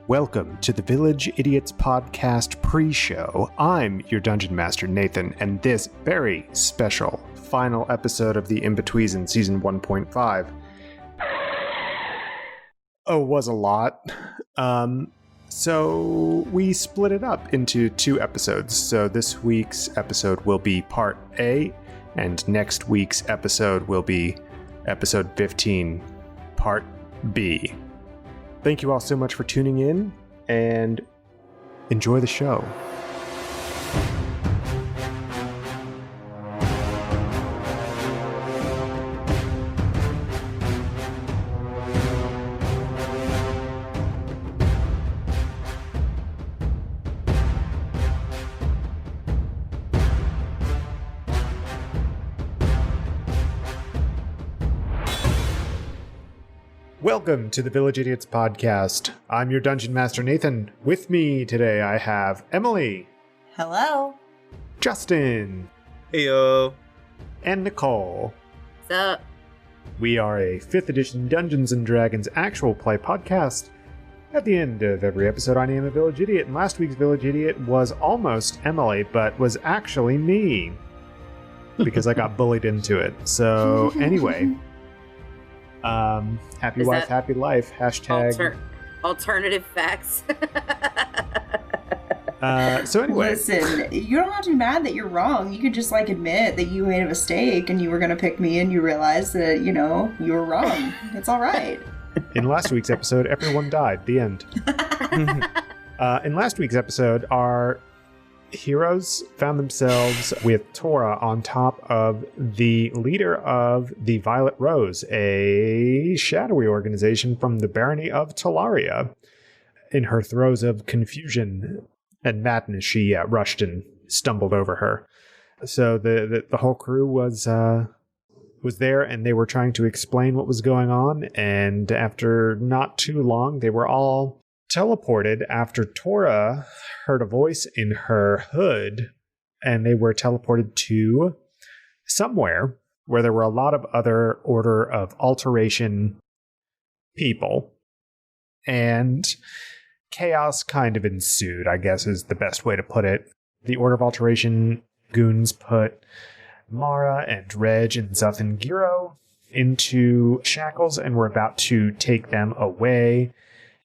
Welcome to the Village Idiots Podcast pre-show. I'm your Dungeon Master, Nathan, and this very special final episode of the In-Between Season 1.5 was a lot. So we split it up into two episodes. So this week's episode will be Part A, and next week's episode will be Episode 15, Part B. Thank you all so much for tuning in, and enjoy the show. Welcome to the Village Idiots Podcast. I'm your Dungeon Master, Nathan. With me today I have Emily. Hello. Justin. Heyo. And Nicole. What's up? We are a 5th edition Dungeons & Dragons actual play podcast. At the end of every episode, I name a Village Idiot, and last week's Village Idiot was almost Emily, but was actually me. Because I got bullied into it. So, anyway... happy Is wife, that happy life. Hashtag. Alternative facts. So anyway. Listen, you don't have to be mad that you're wrong. You could just admit that you made a mistake and you were going to pick me and you realized that, you were wrong. It's all right. In last week's episode, everyone died. The end. In last week's episode, our heroes found themselves with Tora on top of the leader of the Violet Rose, a shadowy organization from the barony of Talaria. In her throes of confusion and madness, she rushed and stumbled over her. So the whole crew was there, and they were trying to explain what was going on, and after not too long, they were all teleported after Tora heard a voice in her hood, and they were teleported to somewhere where there were a lot of other Order of Alteration people, and chaos kind of ensued, I guess is the best way to put it. The Order of Alteration goons put Mara and Reg and Zuth and Giro into shackles and were about to take them away.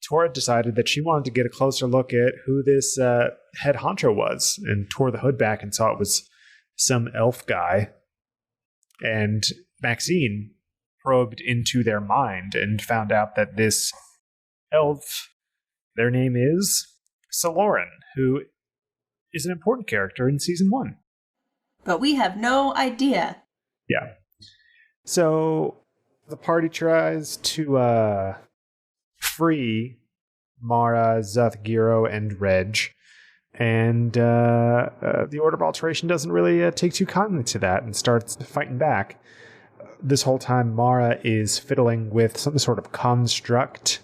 Tora decided that she wanted to get a closer look at who this head honcho was, and tore the hood back and saw it was some elf guy. And Maxine probed into their mind and found out that this elf, their name is Saloran, who is an important character in Season 1. But we have no idea. Yeah. So the party tries to free Mara, Zuth, Giro, and Reg, and the Order of Alteration doesn't really take too kindly to that and starts fighting back. This whole time, Mara is fiddling with some sort of construct,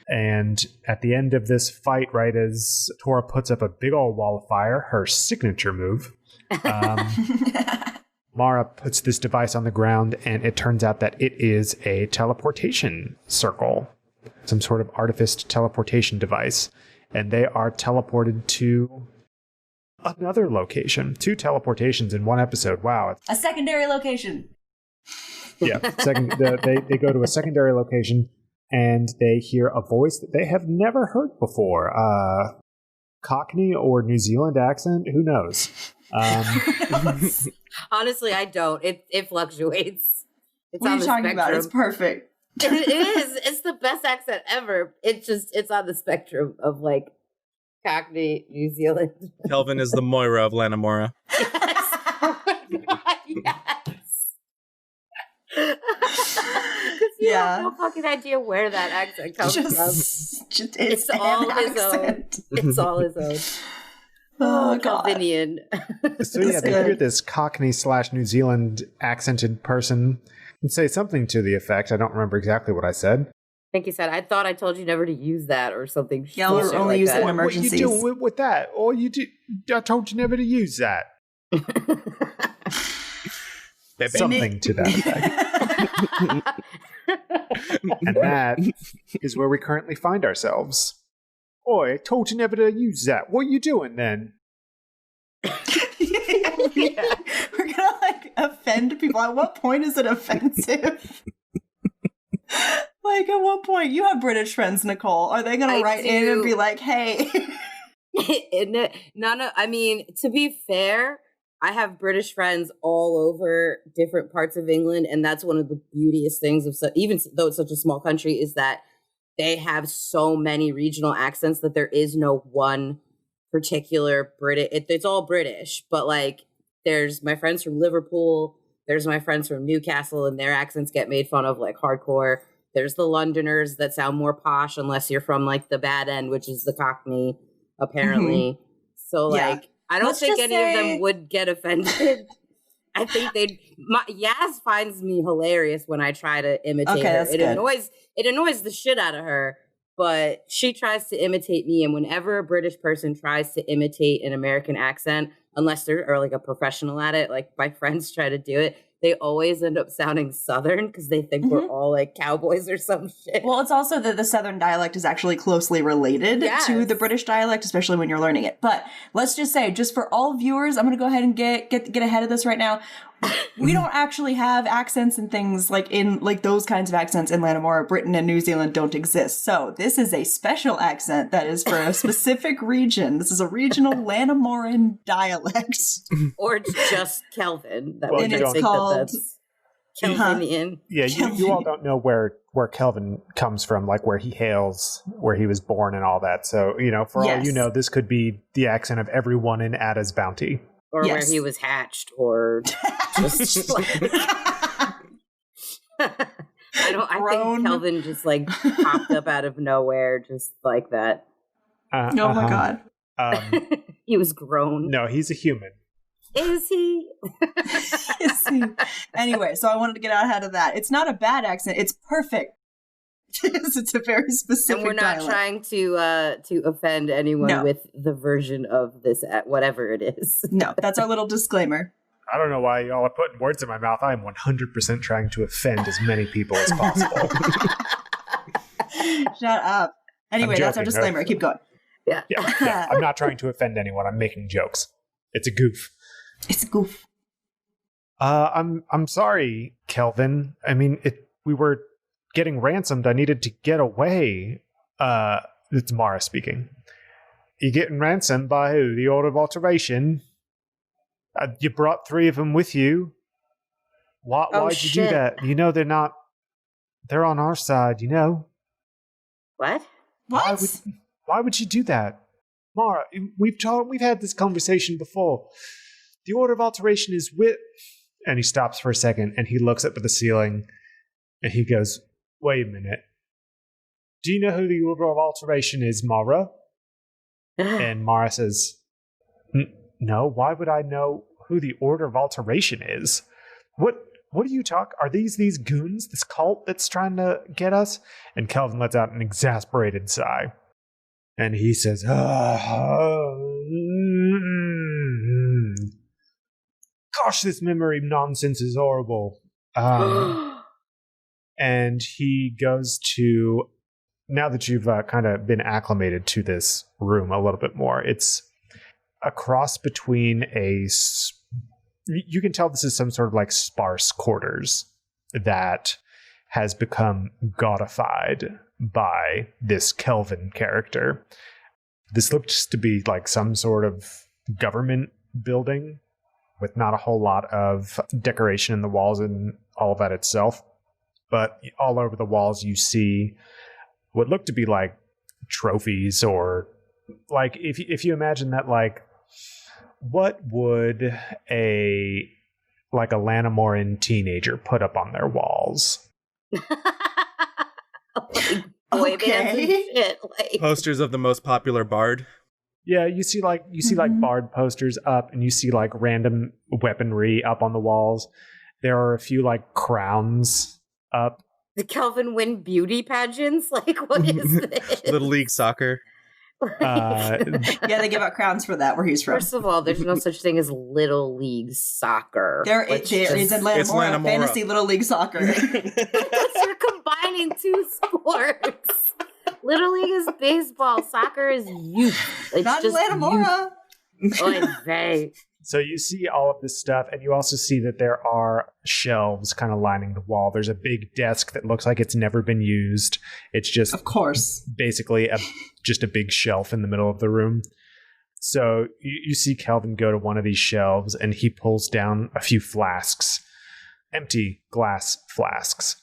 and at the end of this fight, right as Tora puts up a big old wall of fire, her signature move, Mara puts this device on the ground, and it turns out that it is a teleportation circle. Some sort of artificed teleportation device, and they are teleported to another location. 2 teleportations in one episode. Wow. A secondary location. Yeah, they go to a secondary location, and they hear a voice that they have never heard before. Cockney or New Zealand accent? Who knows? Honestly, I don't. It fluctuates. It's What are you talking about? It's perfect. it is. It's the best accent ever. It's on the spectrum of Cockney, New Zealand. Kelvin is the Moira of Lanamora. Yes. Oh my God, yes. Because you have no fucking idea where that accent comes from. It's all his own. It's all his own. Oh, God. Calvinian. So yeah, they hear this Cockney / New Zealand accented person and say something to the effect. I don't remember exactly what I said. I think he said, I thought I told you never to use that or something. Yeah, we'll only use it in emergencies. What you do with that? Or you do, I told you never to use that. Something to that effect. And that is where we currently find ourselves. Oi, I told you never to use that. What are you doing then? Yeah. We're gonna like offend people. At what point is it offensive? Like, at what point? You have British friends, Nicole. Are they gonna write in and be like, hey? No, I mean, to be fair, I have British friends all over different parts of England, and that's one of the beautiest things of even though it's such a small country, is that they have so many regional accents that there is no one particular British. It's all British, but like, there's my friends from Liverpool, there's my friends from Newcastle, and their accents get made fun of like hardcore. There's the Londoners that sound more posh unless you're from like the bad end, which is the Cockney, apparently. Mm-hmm. So like, I don't think any of them would get offended. I think Yaz finds me hilarious when I try to imitate her. It annoys the shit out of her, but she tries to imitate me. And whenever a British person tries to imitate an American accent, unless they're like a professional at it, like my friends try to do it, they always end up sounding Southern because they think we're all like cowboys or some shit. Well, it's also that the Southern dialect is actually closely related to the British dialect, especially when you're learning it. But let's just say, just for all viewers, I'm going to go ahead and get ahead of this right now. We don't actually have accents and things like in like those kinds of accents in Lanamora. Britain and New Zealand don't exist. So this is a special accent that is for a specific region. This is a regional Lanamoran dialect. Or it's just Kelvin. And it's called Kelvinian. Yeah, you all don't know where Kelvin comes from, like where he hails, where he was born and all that. So, for all you know, this could be the accent of everyone in Ada's Bounty. Or where he was hatched, or just like... I think Kelvin just like popped up out of nowhere, just like that. Oh my god. He was grown. No, he's a human. Is he? Is he? Anyway, so I wanted to get out ahead of that. It's not a bad accent. It's perfect. It's a very specific and we're not dialect. Trying to offend anyone with the version of this, whatever it is. No, that's our little disclaimer. I don't know why y'all are putting words in my mouth. I am 100% trying to offend as many people as possible. Shut up. Anyway, that's our disclaimer. Keep going. Yeah. I'm not trying to offend anyone. I'm making jokes. It's a goof. It's a goof. I'm sorry, Kelvin. I mean, we were getting ransomed. I needed to get away. It's Mara speaking. You getting ransomed by who? The Order of Alteration? You brought 3 of them with you. Why'd you do that? They're on our side, What? Why would you do that? Mara, we've had this conversation before. The Order of Alteration is with... And he stops for a second, and he looks up at the ceiling, and he goes, wait a minute. Do you know who the Order of Alteration is, Mara? And Mara says, no, why would I know who the Order of Alteration is? What are you talking? Are these goons, this cult that's trying to get us? And Kelvin lets out an exasperated sigh. And he says, gosh, this memory nonsense is horrible. And he goes to, now that you've kind of been acclimated to this room a little bit more, it's a cross between you can tell this is some sort of like sparse quarters that has become godified by this Kelvin character. This looks to be like some sort of government building with not a whole lot of decoration in the walls and all of that itself. But all over the walls you see what look to be like trophies, or like if you imagine that, like what would a Lanamoran teenager put up on their walls? Posters of the most popular bard. Yeah, you see like bard posters up, and you see like random weaponry up on the walls. There are a few like crowns up. The Kelvin win beauty pageants? Like, what is this? Little League Soccer. Yeah, they give out crowns for that where he's from. First of all, there's no such thing as Little League Soccer. There is in Lanamora, fantasy Little League Soccer. You're combining 2 sports. Little League is baseball. Soccer is youth. It's Not just Lanamora. youth. So you see all of this stuff, and you also see that there are shelves kind of lining the wall. There's a big desk that looks like it's never been used. It's just, of course, basically just a big shelf in the middle of the room. So you see Kelvin go to one of these shelves, and he pulls down a few flasks, empty glass flasks.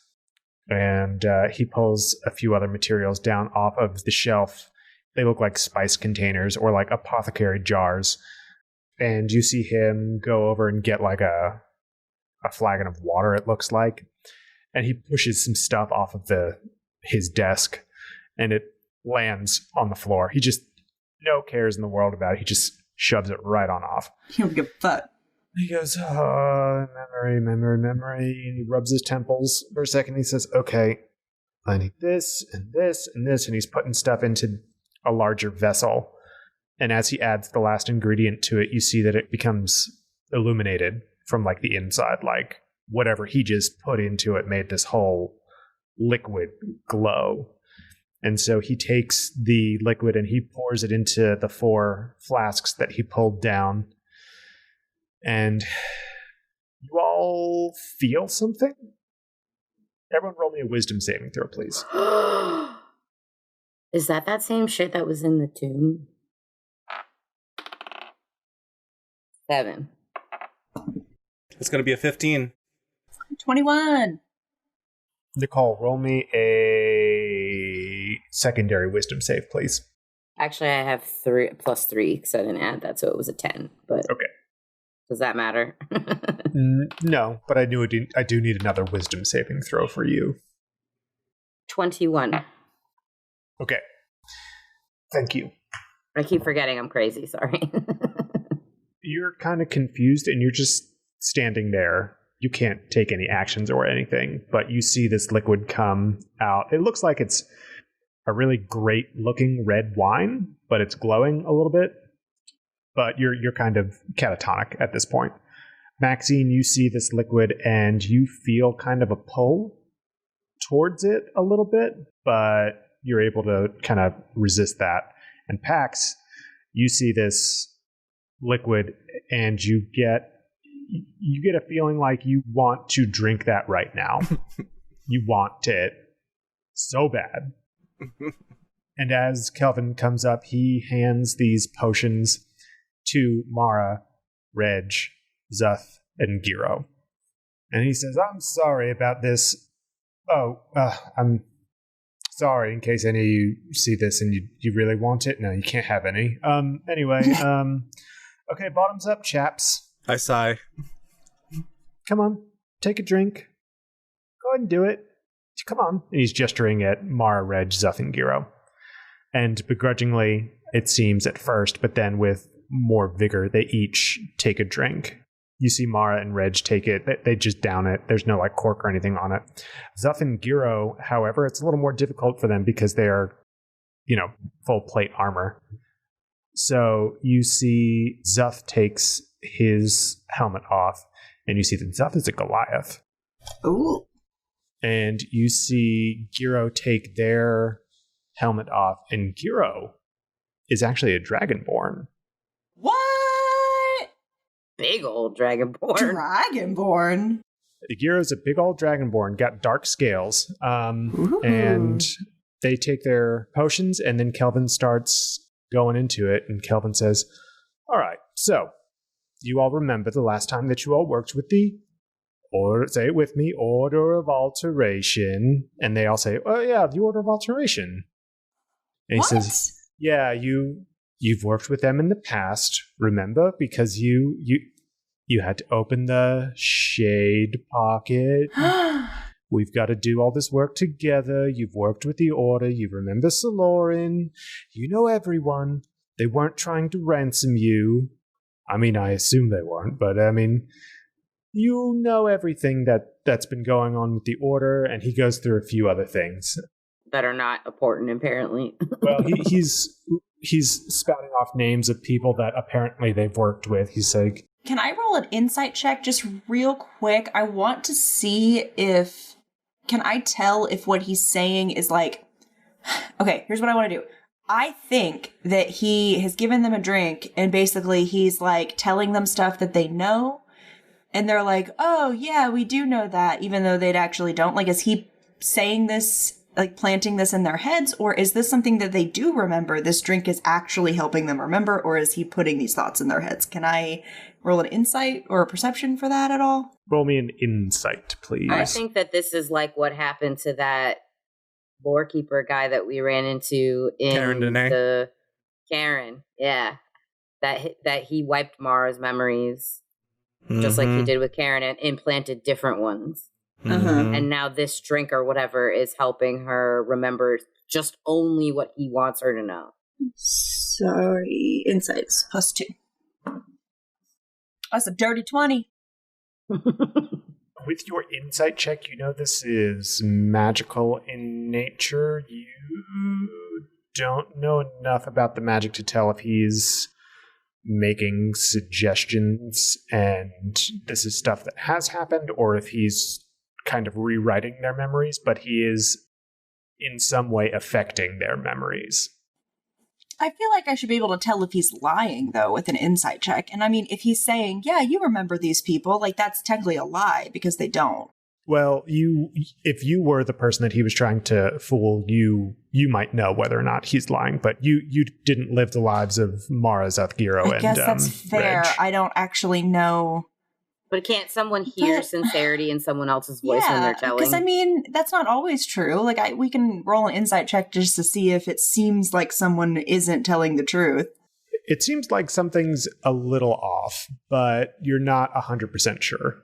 And he pulls a few other materials down off of the shelf. They look like spice containers or like apothecary jars. And you see him go over and get like a flagon of water, it looks like. And he pushes some stuff off of his desk, and it lands on the floor. He just, no cares in the world about it. He just shoves it right on off. He don't give a fuck. He goes, memory. And he rubs his temples for a second. He says, okay, I need this and this and this. And he's putting stuff into a larger vessel. And as he adds the last ingredient to it, you see that it becomes illuminated from like the inside. Like whatever he just put into it made this whole liquid glow. And so he takes the liquid and he pours it into the 4 flasks that he pulled down. And you all feel something? Everyone roll me a wisdom saving throw, please. Is that same shit that was in the tomb? 7. It's going to be a 15. 21. Nicole, roll me a secondary wisdom save, please. Actually, I have 3 plus 3 because I didn't add that, so it was a 10. But okay. Does that matter? No, but I do need another wisdom saving throw for you. 21. Okay. Thank you. I keep forgetting I'm crazy, sorry. You're kind of confused and you're just standing there. You can't take any actions or anything, but you see this liquid come out. It looks like it's a really great looking red wine, but it's glowing a little bit. But you're kind of catatonic at this point. Maxine, you see this liquid and you feel kind of a pull towards it a little bit, but you're able to kind of resist that. And Pax, you see this liquid and you get a feeling like you want to drink that right now. You want it so bad. And as Kelvin comes up, he hands these potions to Mara, Reg, Zuth, and Giro. And he says, I'm sorry about this. I'm sorry in case any of you see this and you really want it. No, you can't have any. Anyway, okay, bottoms up, chaps. I sigh. Come on, take a drink. Go ahead and do it. Come on. And he's gesturing at Mara, Reg, Zuth, and Giro. And begrudgingly, it seems at first, but then with more vigor, they each take a drink. You see Mara and Reg take it. They just down it. There's no like cork or anything on it. Zuth and Giro, however, it's a little more difficult for them because they are, full plate armor. So you see Zuth takes his helmet off, and you see that Zuth is a Goliath. Ooh. And you see Giro take their helmet off, and Giro is actually a Dragonborn. What? Big old Dragonborn. Dragonborn? Giro's a big old Dragonborn, got dark scales. And they take their potions, and then Kelvin starts going into it, and Kelvin says, all right, so you all remember the last time that you all worked with the Order, say it with me, Order of Alteration. And they all say, oh yeah, the Order of Alteration. And he says, yeah, you've worked with them in the past, remember? Because you had to open the shade pocket. We've got to do all this work together. You've worked with the Order. You remember Salorin. You know everyone. They weren't trying to ransom you. I mean, I assume they weren't, but I mean, you know everything that's been going on with the Order, and he goes through a few other things that are not important, apparently. Well, he's spouting off names of people that apparently they've worked with. He's like, can I roll an insight check just real quick? I want to see can I tell if what he's saying is like Okay, here's what I want to do. I think that he has given them a drink and basically he's like telling them stuff that they know. And they're like, oh, yeah, we do know that, even though they'd actually don't. Like, is he saying this, like planting this in their heads? Or is this something that they do remember? This drink is actually helping them remember? Or is he putting these thoughts in their heads? Can I roll an insight or a perception for that at all? Roll me an insight, please. I think that this is like what happened to that lorekeeper guy that we ran into in the Karen. Yeah. That he wiped Mara's memories. Just like he did with Karen and implanted different ones. And now this drink or whatever is helping her remember just only what he wants her to know. Sorry. Insights +2. That's a dirty 20. With your insight check, you know this is magical in nature. You don't know enough about the magic to tell if he's making suggestions and this is stuff that has happened, or if he's kind of rewriting their memories, but he is in some way affecting their memories. I feel like I should be able to tell if he's lying, though, with an insight check. And I mean, if he's saying, yeah, you remember these people, like that's technically a lie because they don't. Well, if you were the person that he was trying to fool, you might know whether or not he's lying, but you didn't live the lives of Mara, Zathgiro, and I guess that's fair. Reg. I don't actually know. But can't someone hear sincerity in someone else's voice when they're telling? Because I mean, that's not always true. Like, we can roll an insight check just to see if it seems like someone isn't telling the truth. It seems like something's a little off, but you're not 100% sure.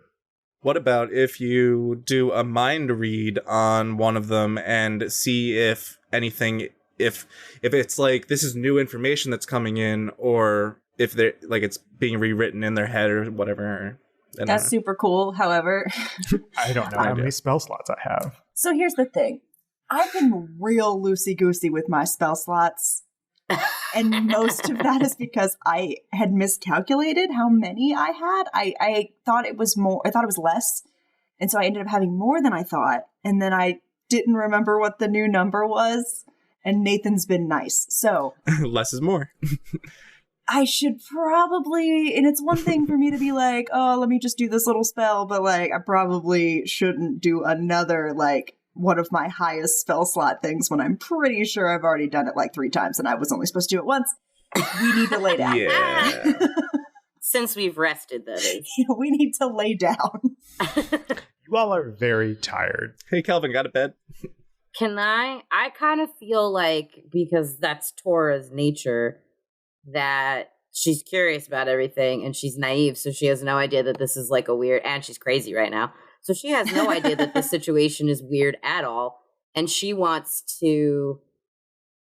What about if you do a mind read on one of them and see if anything, if it's like this is new information that's coming in, or if they're like it's being rewritten in their head or whatever. That's super cool. However, I don't know how many spell slots I have. So here's the thing. I've been real loosey-goosey with my spell slots. And most of that is because I had miscalculated how many I had. I thought it was more. I thought it was less. And so I ended up having more than I thought. And then I didn't remember what the new number was. And Nathan's been nice. So less is more. I should probably, and it's one thing for me to be like, oh, let me just do this little spell. But like, I probably shouldn't do another, like, one of my highest spell slot things when I'm pretty sure I've already done it like 3 times and I was only supposed to do it once. We need to lay down. Yeah. Since we've rested, that is. We need to lay down. You all are very tired. Hey, Kelvin, got a bed? Can I kind of feel like, because that's Tora's nature, that she's curious about everything and she's naive, so she has no idea that this is like a weird, and she's crazy right now. So she has no idea that this situation is weird at all. And she wants to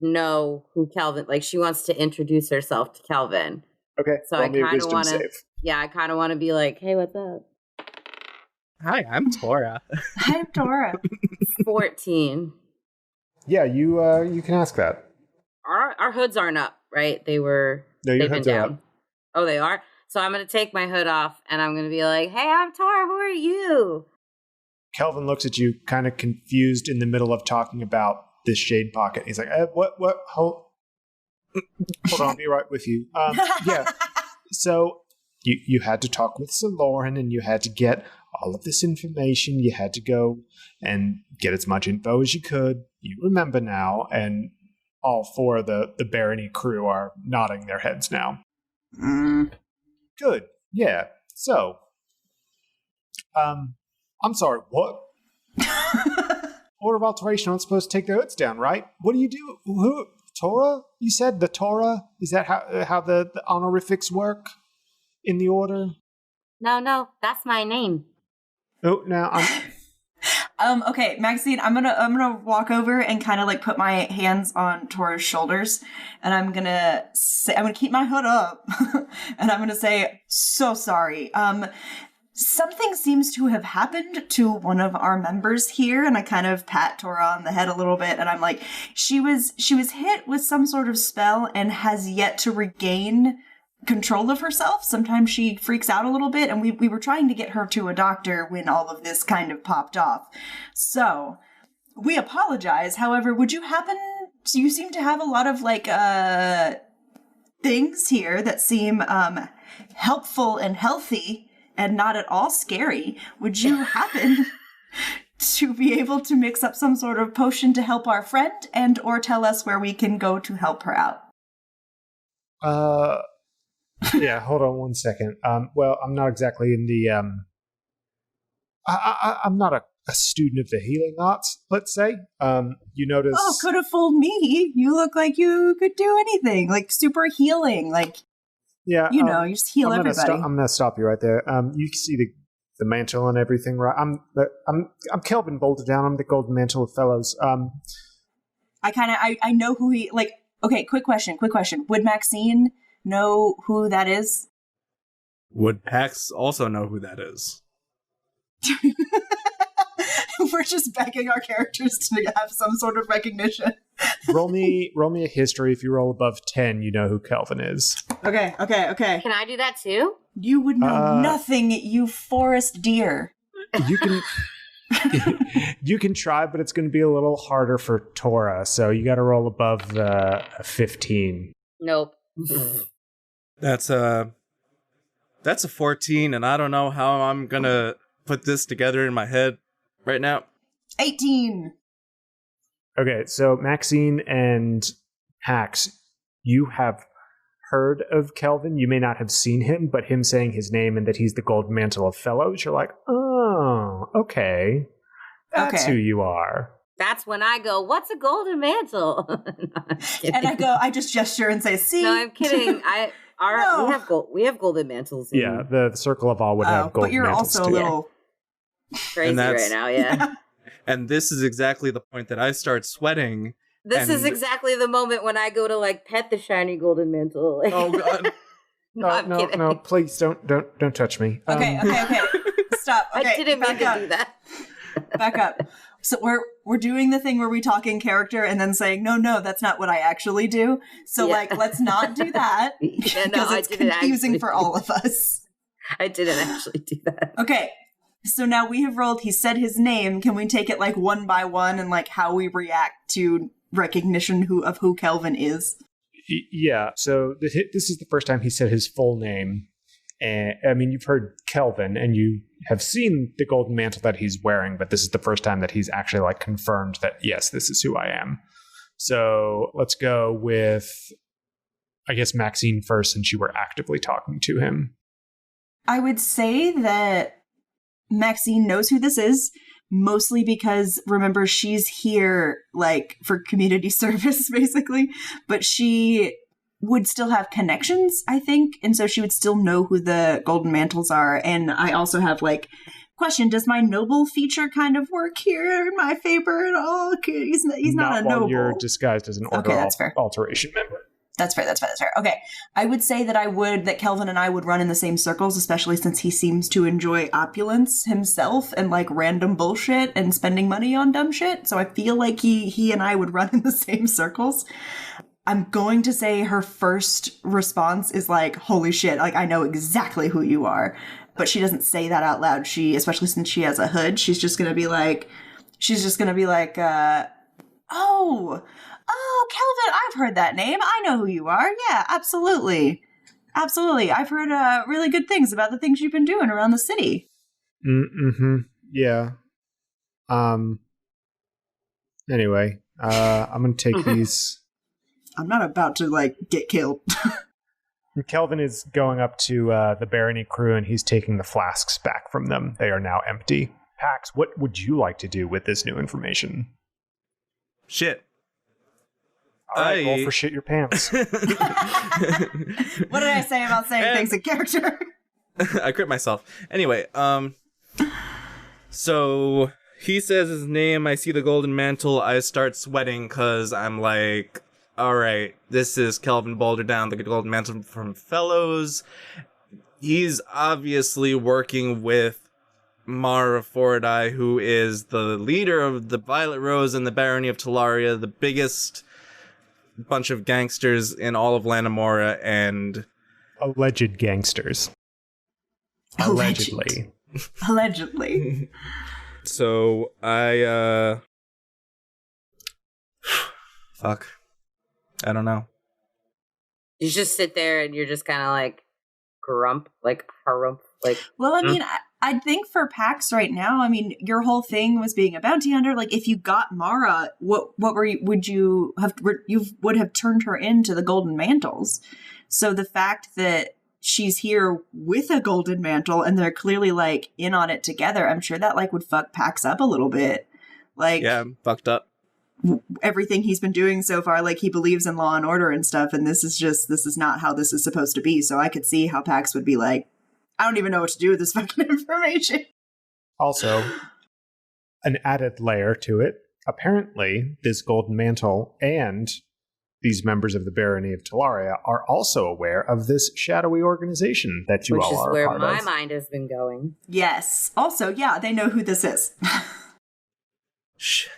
know who Kelvin, like she wants to introduce herself to Kelvin. Okay. So I kind of want to, I kind of want to be like, hey, what's up? Hi, I'm Tora. I'm Tora. 14. Yeah, you can ask that. Our hoods aren't up, right? They've been down. Oh, they are? So I'm going to take my hood off and I'm going to be like, hey, I'm Tora. Who are you? Kelvin looks at you kind of confused in the middle of talking about this shade pocket. He's like, what? Hold on, I'll be right with you. Yeah. So you had to talk with Sir Lauren and you had to get all of this information. You had to go and get as much info as you could. You remember now. And all 4 of the Barony crew are nodding their heads now. Good. Yeah. So, I'm sorry, what? Order of Alteration aren't supposed to take their hoods down, right? What do you do? Who? Tora? You said the Tora? Is that how the honorifics work in the order? No, that's my name. Oh, now I'm... Okay, Maxine, I'm gonna walk over and kind of like put my hands on Tora's shoulders, and I'm gonna keep my hood up, and I'm gonna say, so sorry. Something seems to have happened to one of our members here, and I kind of pat Tora on the head a little bit, and I'm like, she was hit with some sort of spell and has yet to regain control of herself. Sometimes she freaks out a little bit, and we were trying to get her to a doctor when all of this kind of popped off. So, we apologize. However, would you happen So you seem to have a lot of like things here that seem helpful and healthy and not at all scary. Would you happen to be able to mix up some sort of potion to help our friend and or tell us where we can go to help her out? Yeah, hold on one second. Well, I'm not exactly in the I'm not a student of the healing arts, let's say. You notice... Oh, could have fooled me. You look like you could do anything, like super healing, like, yeah, you know, you just heal everybody. I'm going to stop you right there. You can see the mantle and everything, right? I'm Kelvin Boulderdown. I'm the Golden Mantle of Fellows. I know who he, like, okay, quick question. Would Maxine know who that is? Would Pax also know who that is? We're just begging our characters to have some sort of recognition. roll me a history. If you roll above 10, you know who Kelvin is. Okay. Can I do that too? You would know nothing, you forest deer. You can you can try, but it's going to be a little harder for Tora. So you got to roll above 15. Nope. That's a 14, and I don't know how I'm gonna put this together in my head right now. 18. Okay, so Maxine and Hax, you have heard of Kelvin. You may not have seen him, but him saying his name and that he's the Golden Mantle of Fellows, you're like, oh, okay. That's who you are. That's when I go, what's a golden mantle? No, and I just gesture and say, see? No, I'm kidding. We have golden mantles. Yeah, the Circle of All would have golden mantles. But you're also a little crazy right now, yeah. And this is exactly the point that I start sweating. This is exactly the moment when I go to like pet the shiny golden mantle. Oh God! No! Please don't touch me. Okay. Stop. Okay, I didn't mean to do that. Back up. So we're doing the thing where we talk in character and then saying, no, that's not what I actually do. So let's not do that because it's confusing for all of us. I didn't actually do that. Okay. So now we have rolled, he said his name. Can we take it like one by one and like how we react to recognition of who Kelvin is? Yeah. So this is the first time he said his full name. And I mean, you've heard Kelvin and you have seen the golden mantle that he's wearing, but this is the first time that he's actually like confirmed that, yes, this is who I am. So let's go with, I guess, Maxine first, since you were actively talking to him. I would say that Maxine knows who this is, mostly because, remember, she's here like for community service, basically, but she would still have connections, I think, and so she would still know who the golden mantles are. And I also have like, question, does my noble feature kind of work here in my favor at all? He's not a noble. You're disguised as an order alteration member. That's fair. Okay. I would say that Kelvin and I would run in the same circles, especially since he seems to enjoy opulence himself and like random bullshit and spending money on dumb shit. So I feel like he and I would run in the same circles. I'm going to say her first response is like, holy shit, like I know exactly who you are. But she doesn't say that out loud. Especially since she has a hood, she's just going to be like, oh, Kelvin, I've heard that name. I know who you are. Yeah, absolutely. I've heard really good things about the things you've been doing around the city. Mm-hmm. Yeah. Anyway, I'm going to take these. I'm not about to, like, get killed. Kelvin is going up to the Barony crew, and he's taking the flasks back from them. They are now empty. Pax, what would you like to do with this new information? Shit. All right, roll for shit your pants. What did I say about saying things in character? I crit myself. Anyway, so he says his name, I see the golden mantle, I start sweating because I'm like, alright, this is Kelvin Boulderdown, the golden mantle from Fellows. He's obviously working with Mara Fordai, who is the leader of the Violet Rose and the Barony of Talaria, the biggest bunch of gangsters in all of Lanamora, and alleged gangsters. Allegedly. So I Fuck. I don't know. You just sit there and you're just kind of like grump, like harump, like. Well, I mean, I think for Pax right now, I mean, your whole thing was being a bounty hunter. Like, if you got Mara, what would you would have turned her into the Golden Mantles? So the fact that she's here with a Golden Mantle and they're clearly like in on it together, I'm sure that like would fuck Pax up a little bit. Like, yeah, fucked up. Everything he's been doing so far, like he believes in law and order and stuff, and this is not how this is supposed to be. So I could see how Pax would be like, I don't even know what to do with this fucking information. Also, an added layer to it. Apparently, this Golden Mantle and these members of the Barony of Talaria are also aware of this shadowy organization that you all are a part of. Which is where my mind has been going. Yes. Also, yeah, they know who this is. Shit.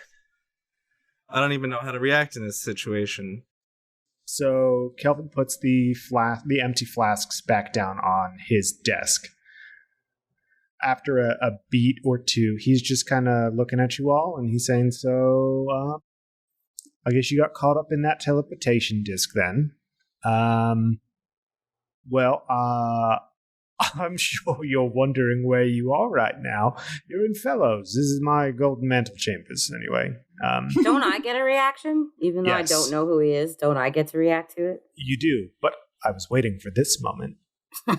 I don't even know how to react in this situation. So Kelvin puts the empty flasks back down on his desk. After a beat or two, he's just kind of looking at you all, and he's saying, so, I guess you got caught up in that teleportation disc then. Well, I'm sure you're wondering where you are right now. You're in Fellows. This is my Golden Mantle chambers, anyway. Don't I get a reaction? Even though Yes. I don't know who he is, don't I get to react to it? You do, but I was waiting for this moment.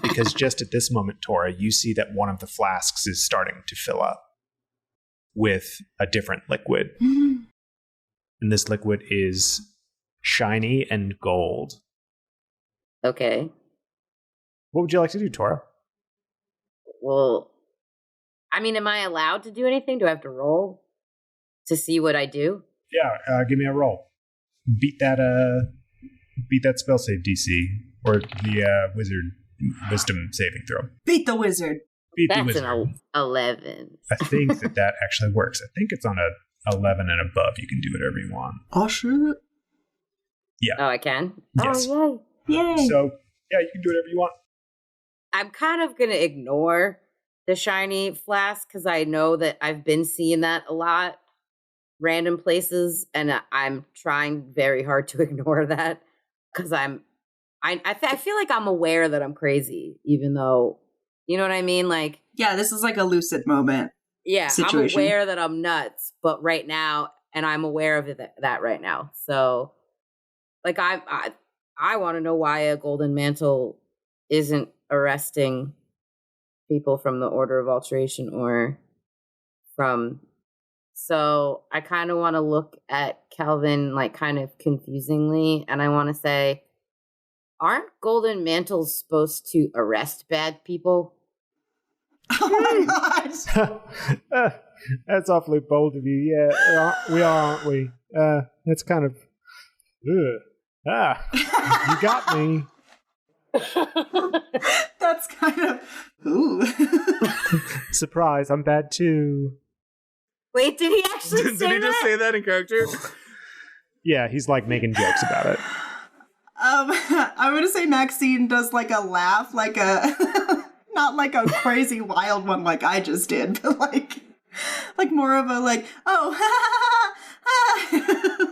Because just at this moment, Tora, you see that one of the flasks is starting to fill up with a different liquid. And this liquid is shiny and gold. Okay. What would you like to do, Tora? Well, I mean, am I allowed to do anything? Do I have to roll to see what I do? Yeah, give me a roll. Beat that spell save DC or the wizard wisdom saving throw. Beat the wizard. Beat the That's wizard. an 11. I think that actually works. I think it's on a 11 and above. You can do whatever you want. Oh, shit. Yeah. Oh, I can? Yes. Oh, yay. Yay. So, yeah, you can do whatever you want. I'm kind of going to ignore the shiny flask because I know that I've been seeing that a lot, random places, and I'm trying very hard to ignore that because I feel like I'm aware that I'm crazy, even though, you know what I mean? Like, yeah, this is like a lucid moment. yeah, Situation. I'm aware that I'm nuts, but right now, and I'm aware of that right now. So, like, I want to know why a Golden Mantle isn't arresting people from the Order of Alteration or from. So I kind of want to look at Kelvin like kind of confusingly, and I want to say, aren't Golden Mantles supposed to arrest bad people? Oh my god. That's awfully bold of you. Yeah, we are, aren't we? That's kind of. You got me. That's kind of. Ooh. Surprise, I'm bad too. Wait, did he actually Did say he just say that in character? Yeah, he's like making jokes about it. I'm gonna say Maxine does like a laugh, like a not like a crazy wild one like I just did, but like more of a like, oh,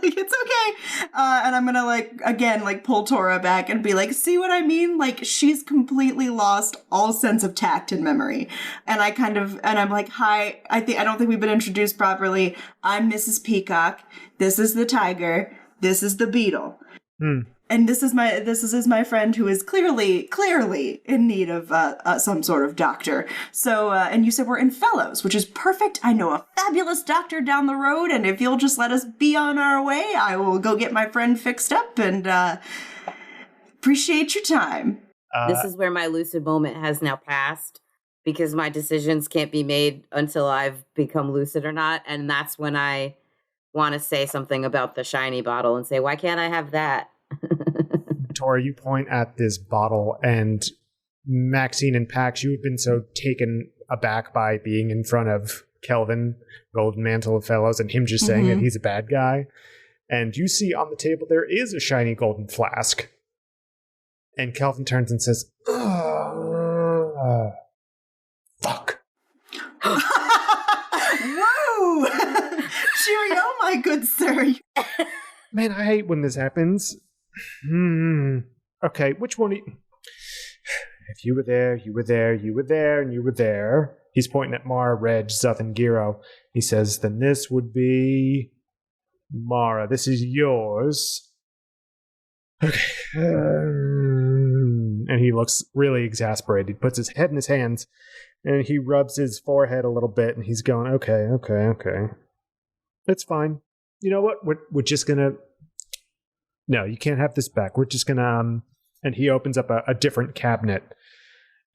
like it's okay. And I'm gonna like again like pull Tora back and be like, see what I mean? Like she's completely lost all sense of tact and memory. And I'm like, hi, I don't think we've been introduced properly. I'm Mrs. Peacock. This is the tiger. This is the beetle. And this is my friend who is clearly in need of some sort of doctor. So, and you said we're in Fellows, which is perfect. I know a fabulous doctor down the road, and if you'll just let us be on our way, I will go get my friend fixed up and appreciate your time. This is where my lucid moment has now passed because my decisions can't be made until I've become lucid or not, and that's when I want to say something about the shiny bottle and say, why can't I have that? Tora, you point at this bottle, and Maxine and Pax, you have been so taken aback by being in front of Kelvin, Golden Mantle of Fellows, and him just saying that he's a bad guy. And you see on the table there is a shiny golden flask. And Kelvin turns and says, fuck. Whoa! Cheerio, my good sir. Man, I hate when this happens. Okay, which one? If you were there, you were there, you were there, and you were there. He's pointing at Mara, Reg, Zuth, and Giro. He says, then this would be... Mara, this is yours. Okay. And he looks really exasperated. He puts his head in his hands, and he rubs his forehead a little bit, and he's going, okay. It's fine. You know what? We're just gonna... No, you can't have this back. We're just gonna... And he opens up a different cabinet,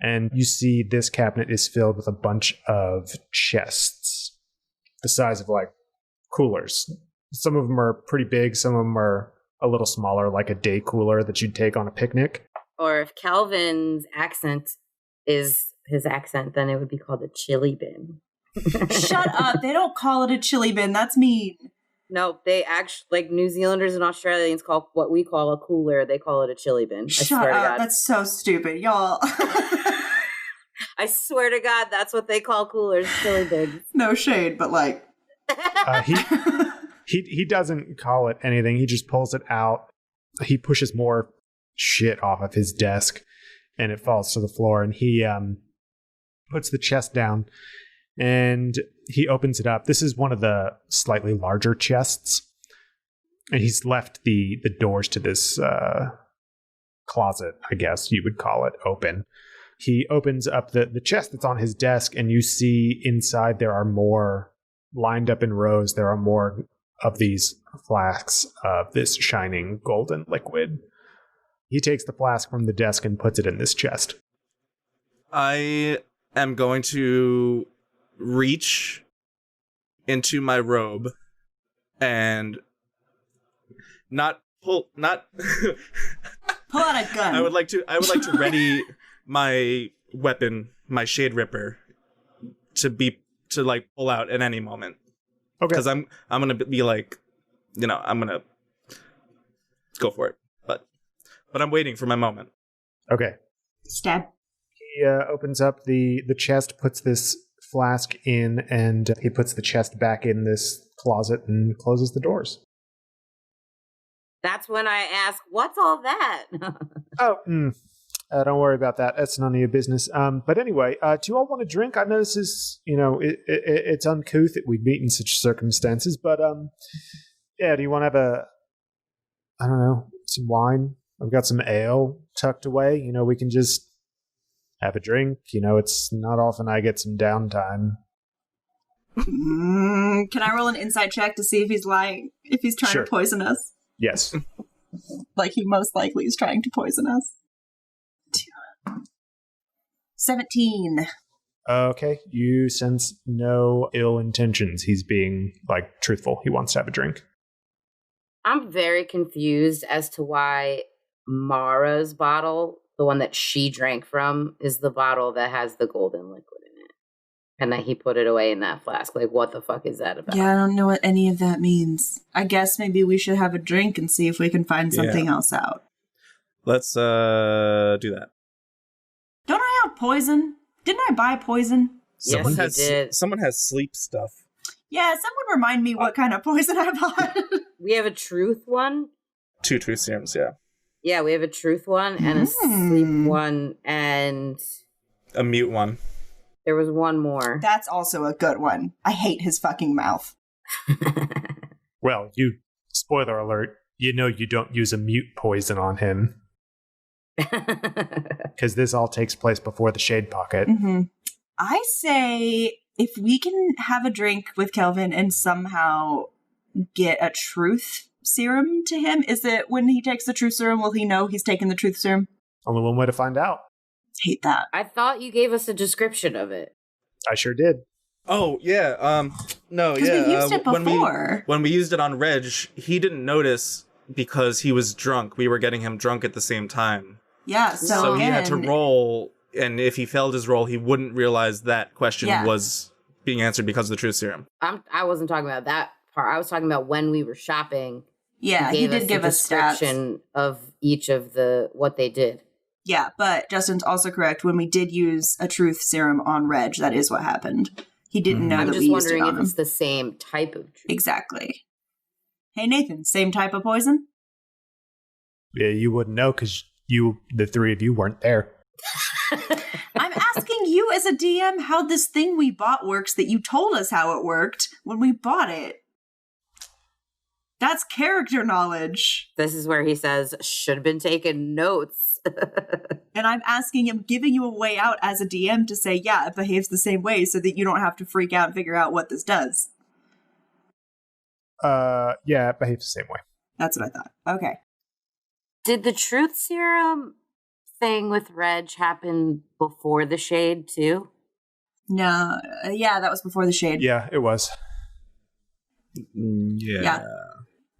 and you see this cabinet is filled with a bunch of chests the size of, like, coolers. Some of them are pretty big. Some of them are a little smaller, like a day cooler that you'd take on a picnic. Or if Calvin's accent is his accent, then it would be called a chili bin. Shut up. They don't call it a chili bin. That's mean. No, they actually, like New Zealanders and Australians call what we call a cooler, they call it a chili bin. Shut up. That's so stupid, y'all. I swear to God, that's what they call coolers, chili bins. No shade, but like... He doesn't call it anything. He just pulls it out. He pushes more shit off of his desk, and it falls to the floor, and he puts the chest down, and he opens it up. This is one of the slightly larger chests, and he's left the doors to this closet, I guess you would call it, open. He opens up the chest that's on his desk, and you see inside there are more, lined up in rows, there are more of these flasks of this shining golden liquid. He takes the flask from the desk and puts it in this chest. I am going to reach into my robe and not pull out a gun. I would like to ready my weapon, my Shade Ripper, to like pull out at any moment. Okay. Because I'm gonna be like, I'm gonna go for it. But I'm waiting for my moment. Okay. Stab. He opens up the chest, puts this flask in, and he puts the chest back in this closet and closes the doors. That's when I ask, what's all that? Don't worry about that. That's none of your business. But anyway, do you all want a drink? I know this is, it's uncouth that we meet in such circumstances, but do you want to have some wine? I've got some ale tucked away. We can just have a drink. It's not often I get some downtime. Can I roll an insight check to see if he's lying, if he's trying to poison us? Yes. Like he most likely is trying to poison us. 17. Okay, you sense no ill intentions. He's being, truthful. He wants to have a drink. I'm very confused as to why Mara's bottle, the one that she drank from, is the bottle that has the golden liquid in it. And that he put it away in that flask. Like, what the fuck is that about? Yeah, I don't know what any of that means. I guess maybe we should have a drink and see if we can find something else out. Let's do that. Don't I have poison? Didn't I buy poison? Someone has sleep stuff. Yeah, someone remind me what kind of poison I bought. We have a truth one. 2 truth serums, yeah. Yeah, we have a truth one and a sleep one and... a mute one. There was one more. That's also a good one. I hate his fucking mouth. Well, spoiler alert, you don't use a mute poison on him. Because this all takes place before the Shade Pocket. Mm-hmm. I say if we can have a drink with Kelvin and somehow get a truth serum to him, is it when he takes the truth serum, will he know he's taken the truth serum? Only one way to find out. Hate that. I thought you gave us a description of it. I sure did. Oh, yeah. No, yeah. We used it before. When we used it on Reg, he didn't notice because he was drunk. We were getting him drunk at the same time. Yeah, so he had to roll, and if he failed his roll, he wouldn't realize that question was being answered because of the truth serum. I wasn't talking about that part. I was talking about when we were shopping. Yeah, he did give us a description of each of what they did. Yeah, but Justin's also correct. When we did use a truth serum on Reg, that is what happened. He didn't know that we used it on him. I'm just wondering if it's the same type of truth. Exactly. Hey, Nathan, same type of poison? Yeah, you wouldn't know because the three of you weren't there. I'm asking you as a DM how this thing we bought works that you told us how it worked when we bought it. That's character knowledge. This is where he says, should have been taking notes. And I'm giving you a way out as a DM to say, yeah, it behaves the same way so that you don't have to freak out and figure out what this does. Yeah, it behaves the same way. That's what I thought. Okay. Did the truth serum thing with Reg happen before the shade too? No, yeah, that was before the shade. Yeah, it was. Yeah.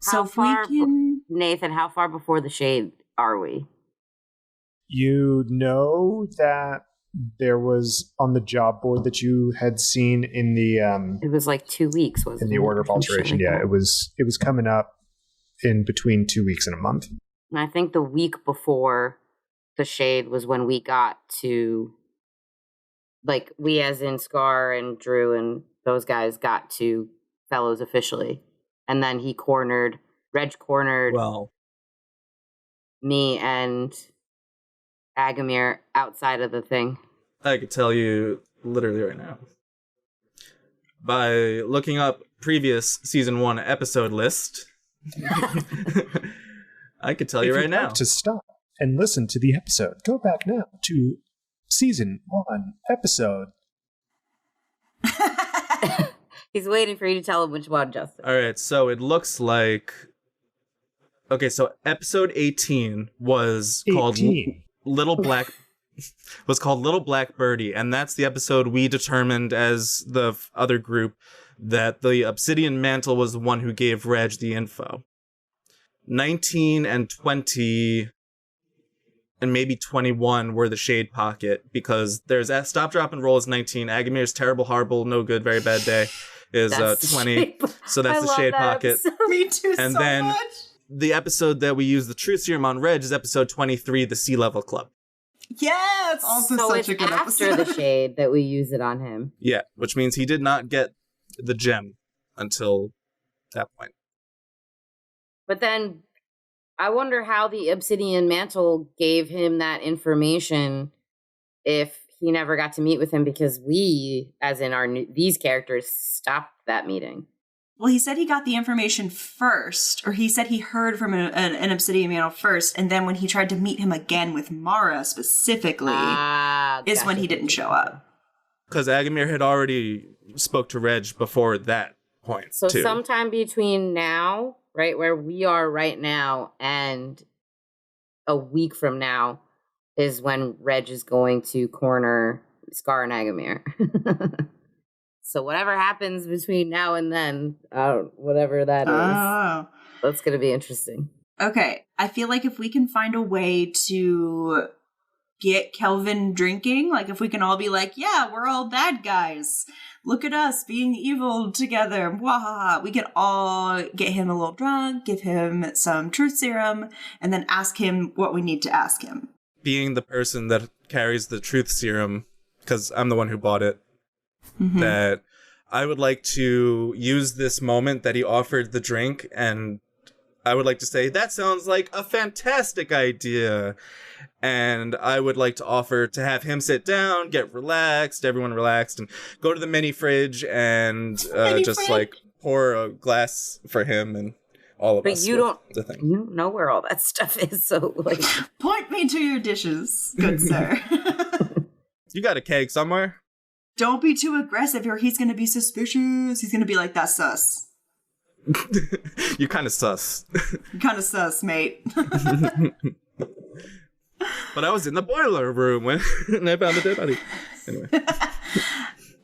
So if we can... Nathan, how far before the shade are we? You know that there was on the job board that you had seen in the it was like 2 weeks, wasn't it? In the order of alteration, yeah. It was coming up in between 2 weeks and a month. And I think the week before the shade was when we got to, like, we as in Scar and Drew and those guys got to Fellows officially. And then Reg cornered me and Agamir outside of the thing. I could tell you literally right now. By looking up previous season 1 episode list, I could tell you right now. To stop and listen to the episode, go back now to season 1 episode. He's waiting for you to tell him which one, Justin. All right, so it looks like... Okay, so episode 18 was called Little Black Birdie, and that's the episode we determined as the other group that the Obsidian Mantle was the one who gave Reg the info. 19 and 20 and maybe 21 were the Shade Pocket, because there's Stop, Drop, and Roll is 19, Agamir's Terrible, Horrible, No Good, Very Bad Day is 20, so that's the Shade Pocket. Me too, and so then much. The episode that we use the Truth Serum on Reg is episode 23, the Sea Level Club. Yeah, it's also such a good episode. After the shade that we use it on him. Yeah, which means he did not get the gem until that point. But then I wonder how the Obsidian Mantle gave him that information if he never got to meet with him, because we, as in these characters, stopped that meeting. Well, he said he got the information first, or he said he heard from an Obsidian Mantle first, and then when he tried to meet him again with Mara specifically, is when he didn't show up. Because Agamir had already spoke to Reg before that point, so too. Sometime between now, right, where we are right now, and a week from now is when Reg is going to corner Scar and Agamir. So whatever happens between now and then, whatever that is, that's going to be interesting. Okay, I feel like if we can find a way to get Kelvin drinking, like if we can all be like, yeah, we're all bad guys. Look at us being evil together. Wahaha. We can all get him a little drunk, give him some truth serum, and then ask him what we need to ask him. Being the person that carries the truth serum, because I'm the one who bought it, that I would like to use this moment that he offered the drink, and I would like to say, that sounds like a fantastic idea. And I would like to offer to have him sit down, get relaxed, everyone relaxed, and go to the mini fridge and like pour a glass for him and all of us. But you don't know where all that stuff is, so like... Point me to your dishes, good sir. You got a keg somewhere? Don't be too aggressive or he's going to be suspicious. He's going to be like, that's sus. You're kind of sus. You're kind of sus, mate. But I was in the boiler room when I found the dead body. Anyway.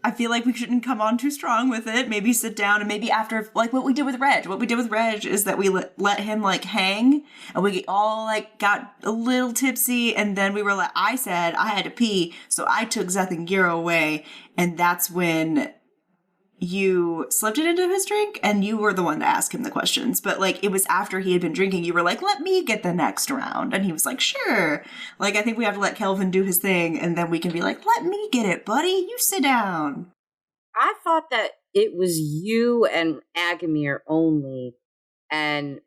I feel like we shouldn't come on too strong with it. Maybe sit down and maybe after, like what we did with Reg. What we did with Reg is that we let him like hang and we all like got a little tipsy and then we were like, I said I had to pee. So I took Zeth and Gira away. And that's when you slipped it into his drink and you were the one to ask him the questions. But like, it was after he had been drinking, you were like, let me get the next round. And he was like, sure. Like, I think we have to let Kelvin do his thing and then we can be like, let me get it, buddy. You sit down. I thought that it was you and Agamir only and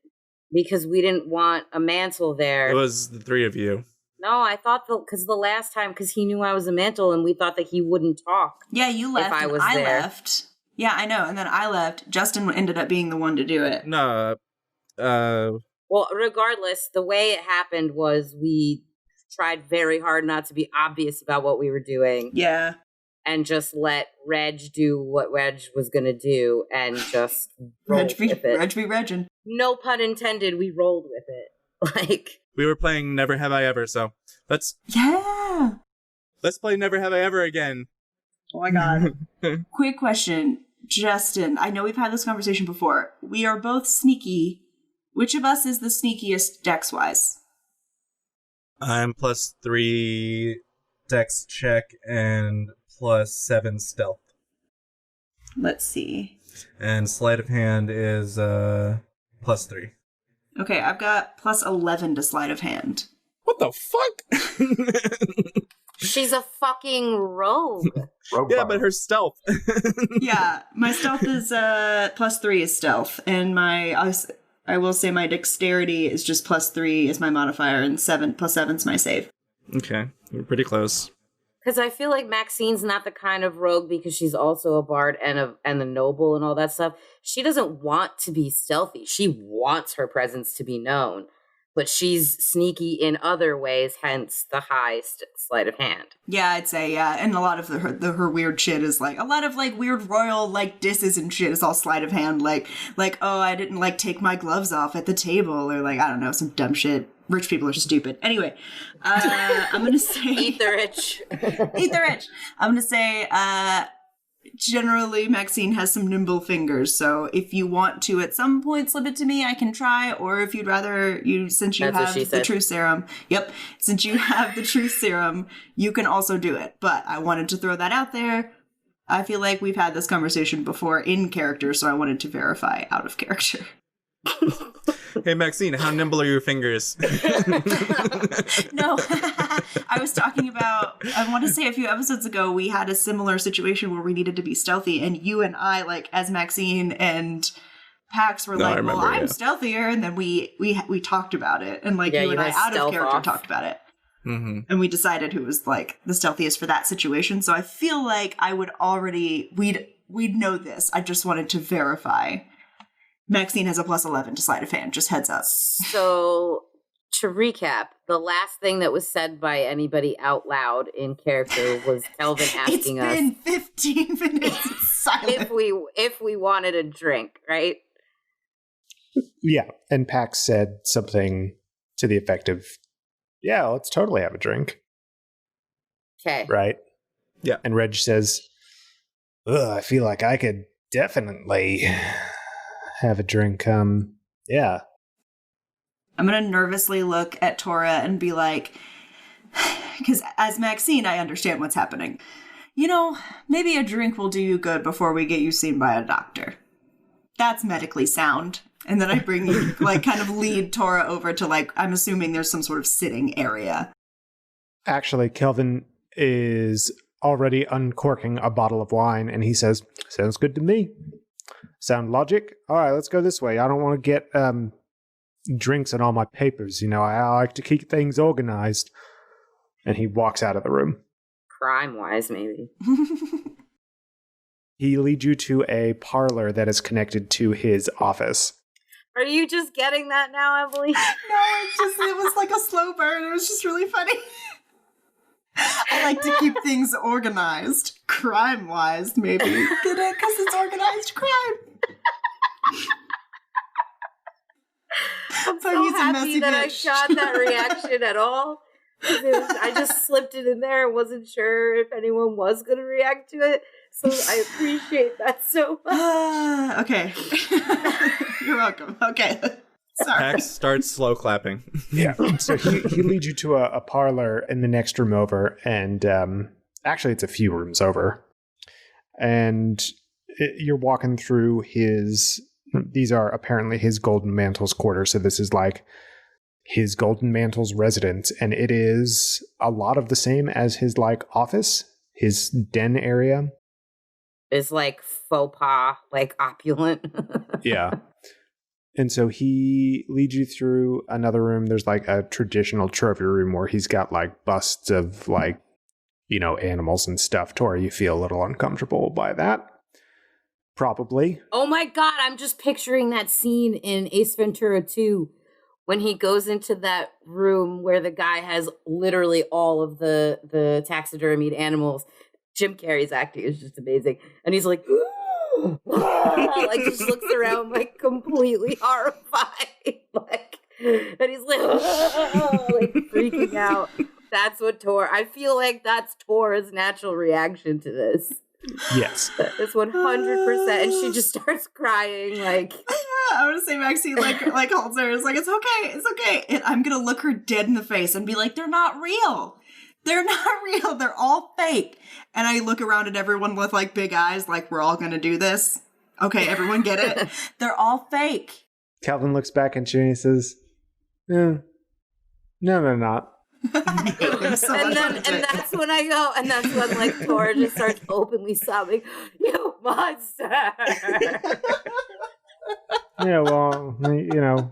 because we didn't want a Mantle there. It was the three of you. No, I thought because the last time, because he knew I was a Mantle, and we thought that he wouldn't talk. Yeah, you left. If I was I there. left. Yeah, I know. And then I left. Justin ended up being the one to do it. No. Well, regardless, the way it happened was we tried very hard not to be obvious about what we were doing. Yeah. And just let Reg do what Reg was going to do and just roll with it. Reg be Reggin'. No pun intended, we rolled with it. Like, we were playing Never Have I Ever, so let's play Never Have I Ever again. Oh my god. Quick question, Justin. I know we've had this conversation before. We are both sneaky. Which of us is the sneakiest dex-wise? I'm +3 dex check and +7 stealth. Let's see. And sleight of hand is +3. Okay, I've got +11 to sleight of hand. What the fuck? She's a fucking rogue. Yeah, but her stealth. Yeah, my stealth is +3 is stealth, and I will say my dexterity is just +3 is my modifier, and +7 is my save. Okay, we're pretty close. Because I feel like Maxine's not the kind of rogue, because she's also a bard and a noble and all that stuff. She doesn't want to be stealthy. She wants her presence to be known. But she's sneaky in other ways, hence the high sleight of hand. Yeah, I'd say, yeah. And a lot of her weird shit is like, a lot of like weird royal like disses and shit is all sleight of hand. Like, oh, I didn't like take my gloves off at the table, or like, I don't know, some dumb shit. Rich people are stupid. Anyway, I'm going to say... Eat the rich. Eat the rich. I'm going to say, generally, Maxine has some nimble fingers, so if you want to at some point slip it to me, I can try, or if you'd rather, since you have the truth serum, since you have the truth serum, you can also do it. But I wanted to throw that out there. I feel like we've had this conversation before in character, so I wanted to verify out of character. Hey, Maxine, how nimble are your fingers? No, I was talking about, I want to say a few episodes ago, we had a similar situation where we needed to be stealthy, and you and I, like, as Maxine and Pax were I'm stealthier, and then we talked about it, and like you and I out of character talked about it. Mm-hmm. And we decided who was like the stealthiest for that situation. So I feel like we'd know this. I just wanted to verify. Maxine has a +11 to sleight of hand, just heads up. So, to recap, the last thing that was said by anybody out loud in character was Kelvin asking us... It's been 15 minutes silent. If we wanted a drink, right? Yeah, and Pax said something to the effect of, yeah, let's totally have a drink. Okay. Right? Yeah. And Reg says, I feel like I could definitely... have a drink. Yeah. I'm gonna nervously look at Tora and be like, because as Maxine, I understand what's happening. You know, maybe a drink will do you good before we get you seen by a doctor. That's medically sound. And then I bring you, like, kind of lead Tora over to, like, I'm assuming there's some sort of sitting area. Actually, Kelvin is already uncorking a bottle of wine, and he says, sounds good to me. Sound logic? All right, let's go this way. I don't want to get drinks on all my papers. You know, I like to keep things organized. And he walks out of the room. Crime-wise, maybe. He leads you to a parlor that is connected to his office. Are you just getting that now, Emily? No, it was like a slow burn. It was just really funny. I like to keep things organized. Crime-wise, maybe. Get it? Because it's organized crime. I'm so happy that I shot that reaction at all. I just slipped it in there. I wasn't sure if anyone was going to react to it. So I appreciate that so much. Okay. You're welcome. Okay. Sorry. Pax starts slow clapping. Yeah. So he leads you to a parlor in the next room over. And actually, it's a few rooms over. And you're walking through these are apparently his Golden Mantle's quarters. So this is like his Golden Mantle's residence. And it is a lot of the same as his like office, his den area. Is like faux pas, like opulent. Yeah. And so he leads you through another room. There's like a traditional trophy room where he's got like busts of like, animals and stuff. Tora, you feel a little uncomfortable by that. Probably. Oh my God, I'm just picturing that scene in Ace Ventura 2 when he goes into that room where the guy has literally all of the taxidermied animals. Jim Carrey's acting is just amazing. And he's like, like just looks around like completely horrified. Like, and he's like, like freaking out. That's what I feel like that's Tora's natural reaction to this. Yes. It's 100%. And she just starts crying like. I want to say Maxine like holds her. It's like, it's okay. And I'm going to look her dead in the face and be like, they're not real. They're not real. They're all fake. And I look around at everyone with like big eyes, like we're all going to do this. Okay, everyone get it? They're all fake. Calvin looks back at you and he says, no, they're not. and that's when I go, and that's when like Tora just starts openly sobbing, "You monster!" Yeah, well,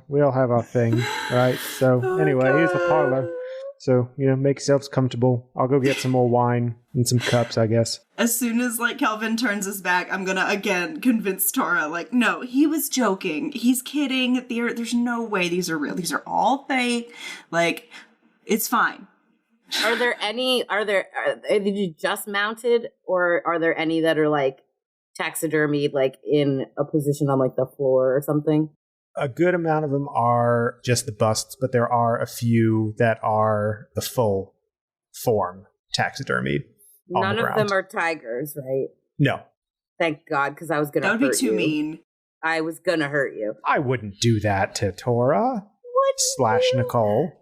we all have our thing, right? So anyway, here's the parlor. So, make yourselves comfortable. I'll go get some more wine and some cups, I guess. As soon as like Kelvin turns his back, I'm gonna again convince Tora, like, no, he was joking. He's kidding. There's no way these are real. These are all fake. Like, it's fine. Did you just mounted, or are there any that are like taxidermied, like in a position on like the floor or something? A good amount of them are just the busts, but there are a few that are the full form taxidermied. None of them are tigers, right? No. Thank God, because I was going to hurt you. That would be too mean. I was going to hurt you. I wouldn't do that to Tora. / Nicole.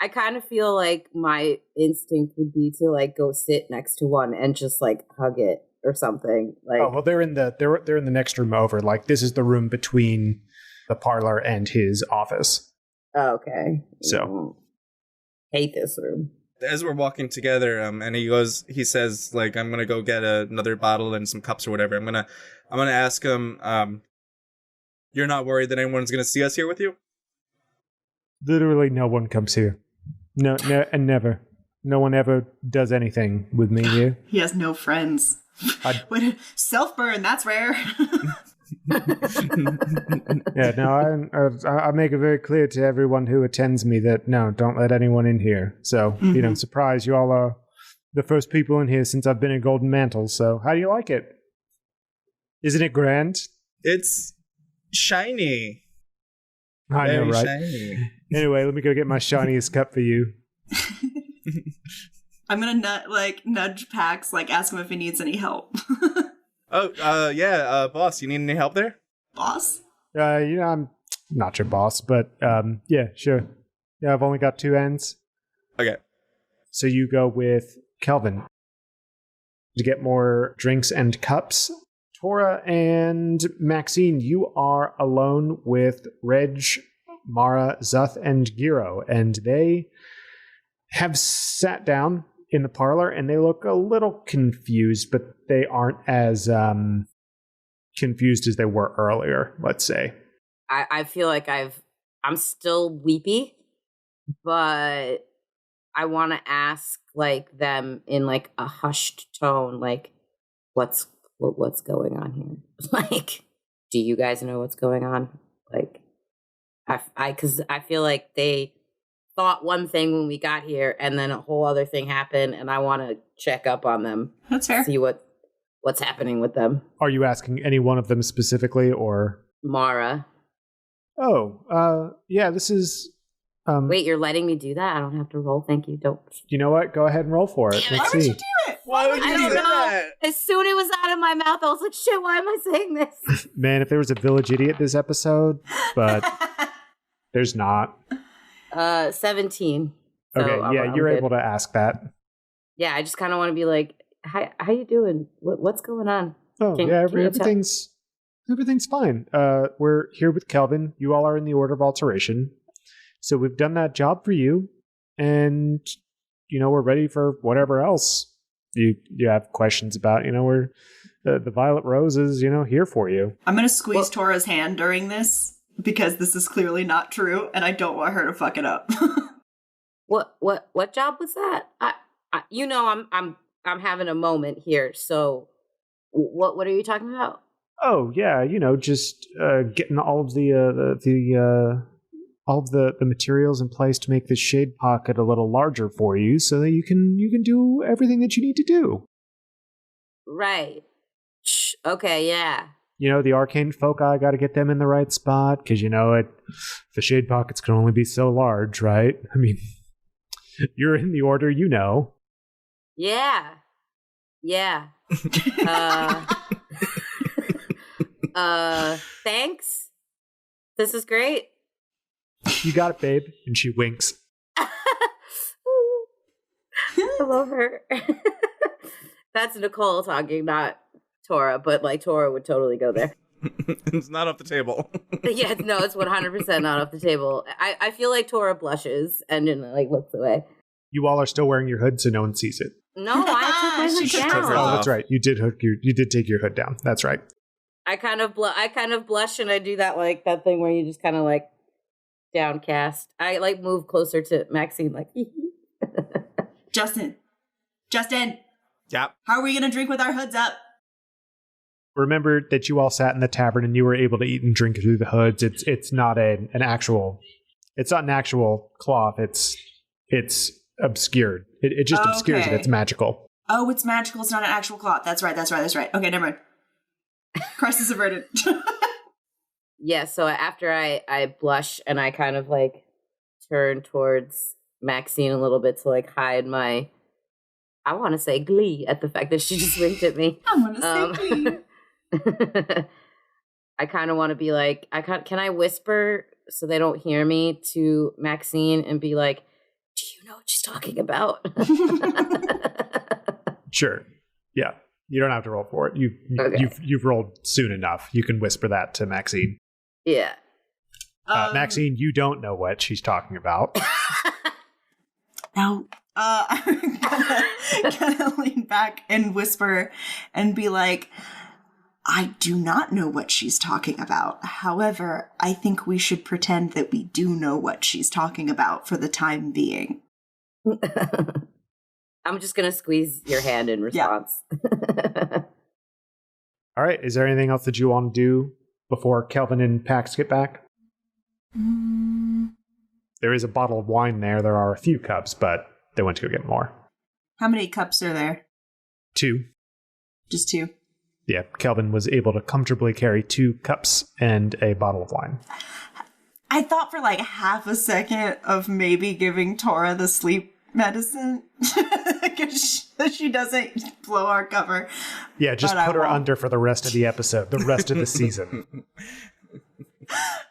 I kind of feel like my instinct would be to like go sit next to one and just like hug it or something. Like, oh well, they're in the next room over. Like this is the room between the parlor and his office. Okay. So hate this room. As we're walking together, and he says, like, I'm gonna go get another bottle and some cups or whatever. I'm gonna ask him, you're not worried that anyone's gonna see us here with you? Literally no one comes here. No, and never. No one ever does anything with me here. He has no friends. Self-burn, that's rare. Yeah, no, I make it very clear to everyone who attends me that, no, don't let anyone in here. So, surprise, you all are the first people in here since I've been in Golden Mantle. So, how do you like it? Isn't it grand? It's shiny. I know, right? Shiny. Anyway, let me go get my shiniest cup for you. I'm gonna nudge Pax, like ask him if he needs any help. Yeah, boss, you need any help there? Boss? I'm not your boss, but yeah, sure. Yeah, I've only got 2 ends. Okay. So you go with Kelvin to get more drinks and cups. Tora and Maxine, you are alone with Reg, Mara, Zuth, and Giro, and they have sat down in the parlor, and they look a little confused, but they aren't as confused as they were earlier, let's say. I feel like I'm still weepy, but I want to ask like them in like a hushed tone, like, what's going on here? Like, do you guys know what's going on? Like, because I feel like they thought one thing when we got here, and then a whole other thing happened, and I want to check up on them. That's fair. See what's happening with them. Are you asking any one of them specifically, or Mara? Oh, yeah. This is. Wait, you're letting me do that? I don't have to roll. Thank you. Don't. You know what? Go ahead and roll for it. Let's see. Why would you do it? Why would you do that? As soon as it was out of my mouth, I was like, shit, why am I saying this? Man, if there was a village idiot this episode, but there's not. 17. So Okay, yeah, you're able to ask that. Yeah, I just kind of want to be like, how you doing? What's going on? Oh, yeah, everything's fine. We're here with Kelvin. You all are in the Order of Alteration. So we've done that job for you, and, we're ready for whatever else you have questions about. We're the Violet Rose is, here for you. I'm going to squeeze Tora's hand during this because this is clearly not true and I don't want her to fuck it up. What job was that? I'm having a moment here. So what are you talking about? Oh yeah, just getting all of the materials in place to make this shade pocket a little larger for you, so that you can do everything that you need to do. Right. Okay. Yeah. The arcane foci, got to get them in the right spot because the shade pockets can only be so large, right? I mean, you're in the order, Yeah. Yeah. Thanks. This is great. You got it, babe. And she winks. I love her. That's Nicole talking, not Tora, but Tora would totally go there. It's not off the table. Yeah, no, it's 100% not off the table. I feel like Tora blushes and then looks away. You all are still wearing your hood, so no one sees it. No, I took my hood down. Oh, that's right. You did take your hood down. That's right. I kind of blush and I do that that thing where you just kind of downcast. I move closer to Maxine Justin. Yeah. How are we going to drink with our hoods up? Remember that you all sat in the tavern and you were able to eat and drink through the hoods. It's not an actual cloth. It's obscured. It just obscures it. It's magical. Oh, it's magical. It's not an actual cloth. That's right. Okay, never mind. Crisis averted. Yeah, so after I blush and I kind of turn towards Maxine a little bit to hide my, I want to say glee at the fact that she just winked at me. I want to say glee. I kind of want to be can I whisper so they don't hear me to Maxine and be like, do you know what she's talking about? Sure. Yeah. You don't have to roll for it. You've rolled soon enough. You can whisper that to Maxine. Yeah. Maxine, you don't know what she's talking about. No. I'm gonna lean back and whisper and be like, I do not know what she's talking about. However, I think we should pretend that we do know what she's talking about for the time being. I'm just going to squeeze your hand in response. Yeah. All right. Is there anything else that you want to do before Kelvin and Pax get back? There is a bottle of wine there. There are a few cups, but they went to go get more. How many cups are there? 2. Just 2? Yeah, Kelvin was able to comfortably carry 2 cups and a bottle of wine. I thought for half a second of maybe giving Tora the sleep medicine because she doesn't blow our cover. Yeah, just put her under for the rest of the episode, the rest of the season.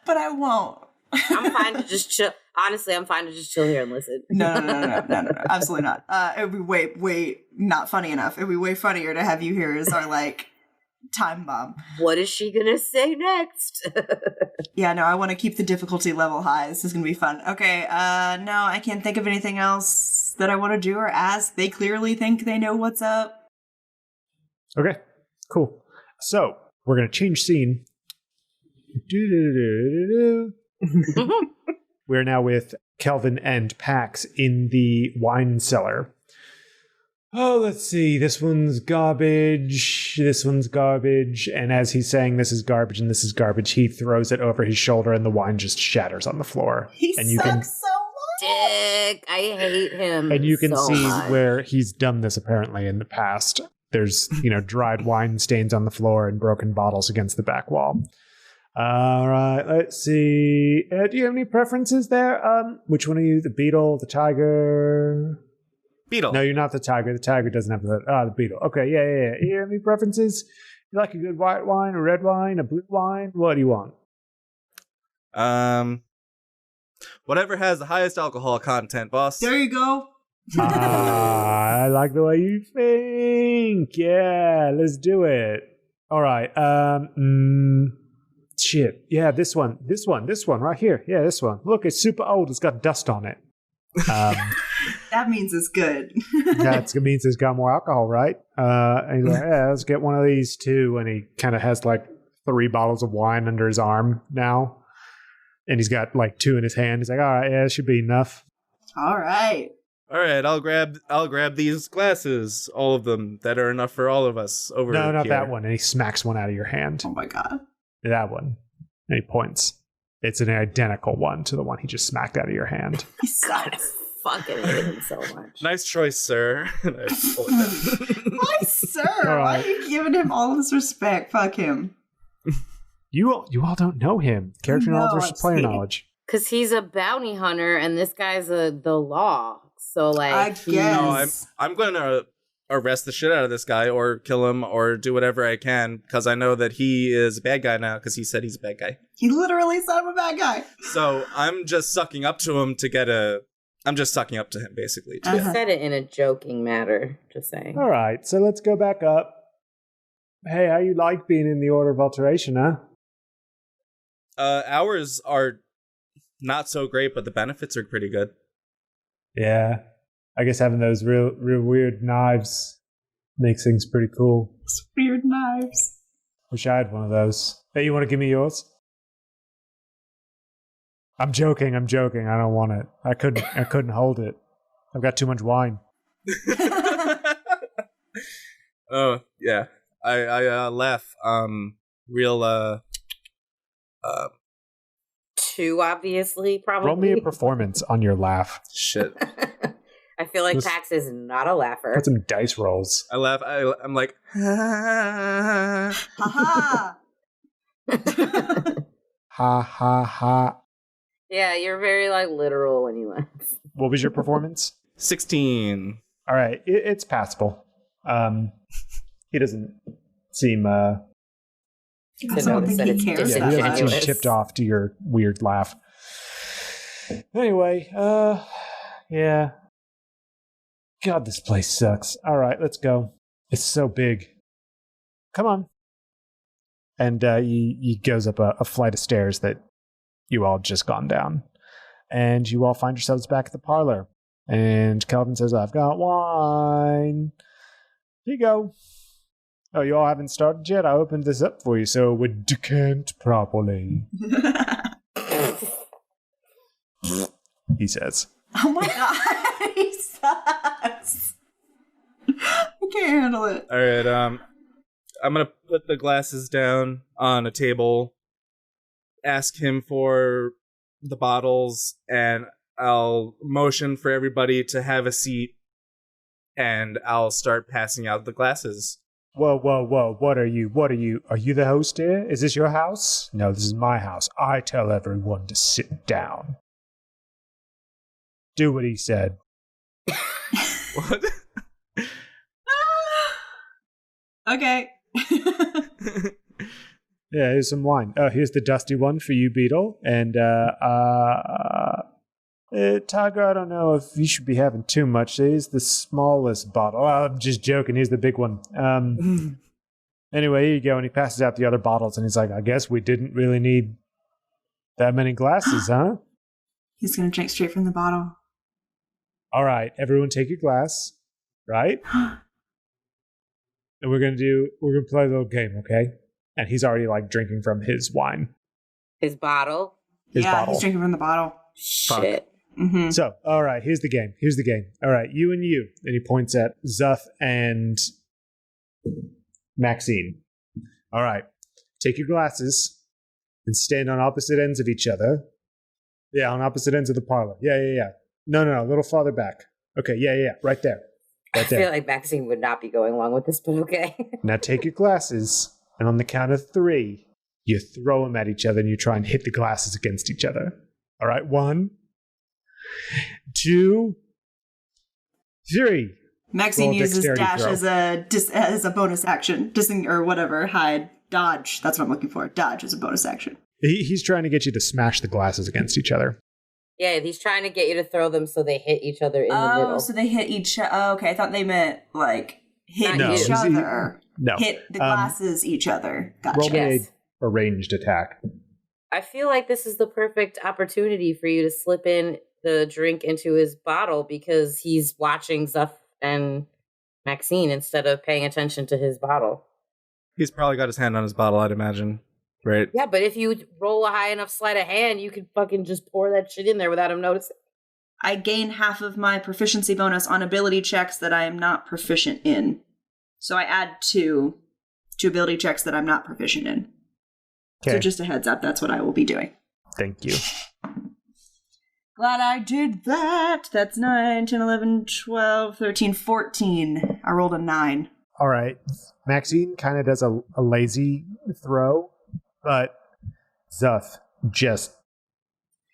But I won't. I'm fine to just chill. Honestly, I'm fine to just chill here and listen. No, absolutely not. It would be way not funny enough. It would be way funnier to have you here as our time bomb. What is she gonna say next? Yeah, no, I want to keep the difficulty level high. This is gonna be fun. Okay, no, I can't think of anything else that I want to do or ask. They clearly think they know what's up. Okay, cool. So we're gonna change scene. We're now with Kelvin and Pax in the wine cellar. Oh, let's see. This one's garbage. This one's garbage. And as he's saying this is garbage and this is garbage, he throws it over his shoulder and the wine just shatters on the floor. He sucks so much. Dick, I hate him. And you can so see much. where he's done this apparently in the past. There's, dried wine stains on the floor and broken bottles against the back wall. All right, let's see. Do you have any preferences there? Which one are you? The beetle, the tiger? Beetle. No, you're not the tiger. The tiger doesn't have the beetle. Okay, yeah. You have any preferences? You like a good white wine, a red wine, a blue wine? What do you want? Whatever has the highest alcohol content, boss. There you go. I like the way you think. Yeah, let's do it. All right. Shit. Yeah, this one right here. Yeah, this one. Look, it's super old. It's got dust on it. That means it's good. That means it's got more alcohol, right? And he's like, yeah, let's get one of these too. And he kind of has like 3 bottles of wine under his arm now. And he's got like 2 in his hand. He's like, all right, yeah, it should be enough. All right. I'll grab these glasses, all of them that are enough for all of us over No, not here. that one. And he smacks one out of your hand. Oh my god. That one. And he points. It's an identical one to the one he just smacked out of your hand. He God, I sucks. fucking hate him so much. Nice choice, sir. And I pull it down. Why, sir? All Why right. are you giving him all this respect? Fuck him. You all don't know him. Character No, knowledge versus player see. knowledge. Because he's a bounty hunter and this guy's the law. So, like, I guess. No, I'm going to arrest the shit out of this guy or kill him or do whatever I can because I know that he is a bad guy now because he said he's a bad guy. He literally said I'm a bad guy. So I'm just sucking up to him to get I'm just sucking up to him, basically. he said it in a joking manner, just saying. All right, so let's go back up. Hey, how you like being in the Order of Alteration, huh? Ours are not so great, but the benefits are pretty good. Yeah. I guess having those real weird knives makes things pretty cool. It's weird knives. Wish I had one of those. Hey, you want to give me yours? I'm joking. I don't want it. I couldn't hold it. I've got too much wine. Oh, yeah. I laugh. Real, 2, obviously, probably. Roll me a performance on your laugh. shit. I feel like Let's- Pax is not a laugher. Put some dice rolls. I laugh. I'm like, Haha. Ha ha ha. Yeah, you're very, like, literal when you laugh. What was your performance? 16. All right, it's passable. He doesn't seem I don't think that he it's cares yeah, that he doesn't much. seem disingenuous. tipped off to your weird laugh. Anyway, yeah. God, this place sucks. All right, let's go. It's so big. Come on. And he goes up a flight of stairs that you all just gone down. And you all find yourselves back at the parlor. And Kelvin says, I've got wine. Here you go. Oh, you all haven't started yet? I opened this up for you so it would decant properly, he says. Oh my god, he sucks. I can't handle it. All right. I'm gonna put the glasses down on a table. Ask him for the bottles, and I'll motion for everybody to have a seat. And I'll start passing out the glasses. Whoa. What are you? Are you the host here? Is this your house? No, this is my house. I tell everyone to sit down. Do what he said. What? Okay. Yeah, here's some wine. Oh, here's the dusty one for you, Beetle. And, Tiger, I don't know if you should be having too much. Here's the smallest bottle. I'm just joking. Here's the big one. Anyway, here you go. And he passes out the other bottles, and he's like, I guess we didn't really need that many glasses, huh? He's gonna drink straight from the bottle. All right, everyone take your glass, right? And we're gonna play a little game, okay? And he's already like drinking from his wine. His bottle. His yeah, bottle. he's drinking from the bottle. Shit. Mm-hmm. So, all right, here's the game. All right, you and you. And he points at Zuth and Maxine. All right, take your glasses and stand on opposite ends of each other. Yeah, on opposite ends of the parlor. Yeah. No, a little farther back. Okay, yeah, right there. I feel like Maxine would not be going along with this, but okay. Now take your glasses, and on the count of 3, you throw them at each other and you try and hit the glasses against each other. All right, 1, 2, 3. Maxine Roll a uses dexterity dash throw. as a bonus action. Or whatever. Hide. Dodge. That's what I'm looking for. Dodge as a bonus action. He's trying to get you to smash the glasses against each other. Yeah, he's trying to get you to throw them so they hit each other in the middle. Oh, so they hit each okay, I thought they meant like hit No, each other. No. Hit the glasses each other. Gotcha. Roll me Yes. a ranged attack. I feel like this is the perfect opportunity for you to slip in the drink into his bottle because he's watching Zuff and Maxine instead of paying attention to his bottle. He's probably got his hand on his bottle, I'd imagine. Right? Yeah, but if you roll a high enough sleight of hand, you could fucking just pour that shit in there without him noticing. I gain half of my proficiency bonus on ability checks that I am not proficient in. So I add 2 to ability checks that I'm not proficient in. Okay. So just a heads up, that's what I will be doing. Thank you. Glad I did that. That's 9, 10, 11, 12, 13, 14. I rolled a 9. All right. Maxine kind of does a lazy throw, but Zuff just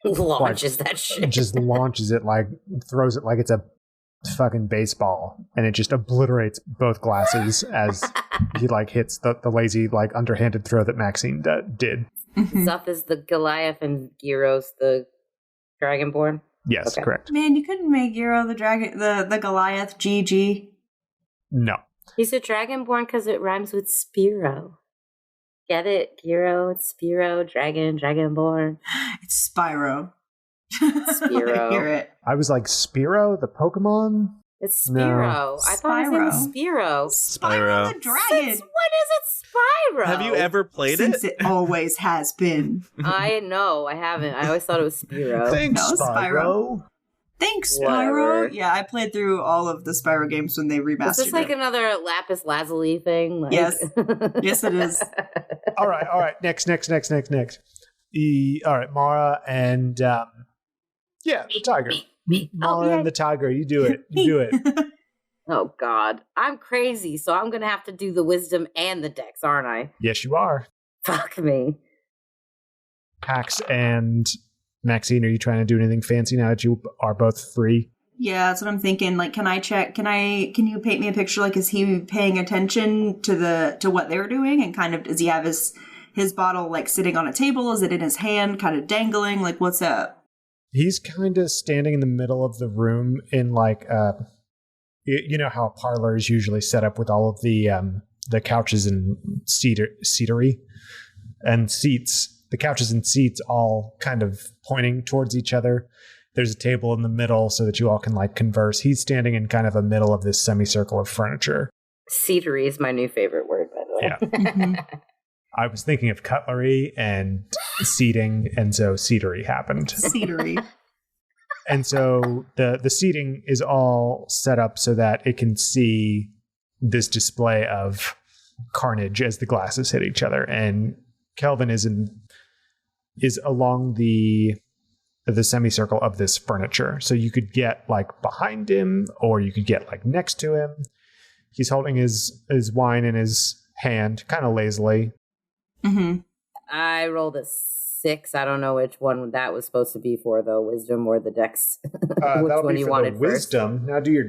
launches that shit. Just launches it, like throws it like it's a fucking baseball, and it just obliterates both glasses as he like hits the lazy like underhanded throw that Maxine did. Zuff is the Goliath and Gyros the Dragonborn. Yes, okay. Correct. Man, you couldn't make Gyro the Goliath GG. No. He's a Dragonborn because it rhymes with Spiro. Get it? Gyro, it's Spiro, Dragon, Dragonborn. It's Spyro. Spiro. I hear it. I was like, Spiro, the Pokemon? It's Spiro. No. I thought it was in Spiro. Spyro the Dragon. When is it Spyro? Have you ever played Since it always has been. I know, I haven't. I always thought it was Spiro. Thanks, No, Spyro. Thanks, Whatever. Spyro. Yeah, I played through all of the Spyro games when they remastered Is this like it. another Lapis Lazuli thing? Like... Yes. Yes, it is. All right. Next. All right, Mara and the tiger. Mara and the tiger. You do it. Oh God, I'm crazy. So I'm gonna have to do the wisdom and the dex, aren't I? Yes, you are. Fuck me. Pax and Maxine, are you trying to do anything fancy now that you are both free? Yeah, that's what I'm thinking. Like, can you paint me a picture? Like, is he paying attention to what they're doing? And kind of, does he have his bottle, like, sitting on a table? Is it in his hand, kind of dangling? Like, what's up? He's kind of standing in the middle of the room in, like, you know how a parlor is usually set up with all of the couches and seatery and seats. The couches and seats all kind of pointing towards each other. There's a table in the middle so that you all can like converse. He's standing in kind of the middle of this semicircle of furniture. Seatery is my new favorite word, by the way. Yeah. Mm-hmm. I was thinking of cutlery and seating, and so seatery happened. Seatery. And so the seating is all set up so that it can see this display of carnage as the glasses hit each other. And Kelvin is along the semicircle of this furniture. So you could get like behind him, or you could get like next to him. He's holding his wine in his hand, kind of lazily. Mm-hmm. I rolled a 6. I don't know which one that was supposed to be for, though, wisdom or the dex. Which one you wanted first? Wisdom. Now do your...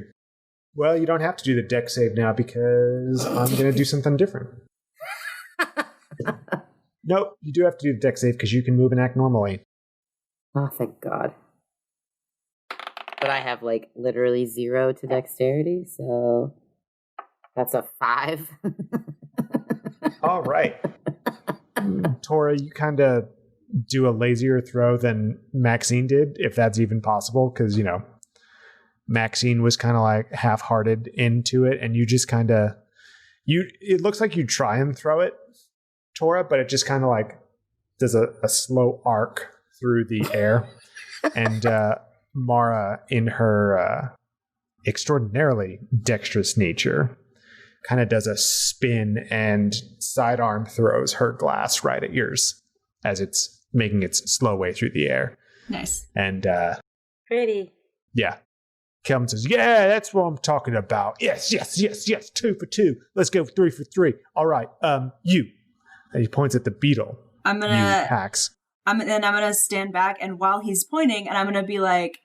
Well, you don't have to do the dex save now because I'm going to do something different. Nope, you do have to do the dex save because you can move and act normally. Oh, thank God. But I have, like, literally 0 to dexterity, so that's a 5. All right. Tora, you kind of do a lazier throw than Maxine did, if that's even possible, because, you know, Maxine was kind of like half-hearted into it, and you just kind of... It looks like you try and throw it, Tora, but it just kind of like does a slow arc through the air. And Mara, in her extraordinarily dexterous nature, kind of does a spin and sidearm throws her glass right at yours as it's making its slow way through the air. Nice. And Pretty. yeah. Kelvin says, yeah, that's what I'm talking about. Yes. 2 for 2. Let's go 3 for 3. All right. You. And he points at the beetle. I'm gonna Pax. I'm gonna stand back, and while he's pointing, and I'm gonna be like,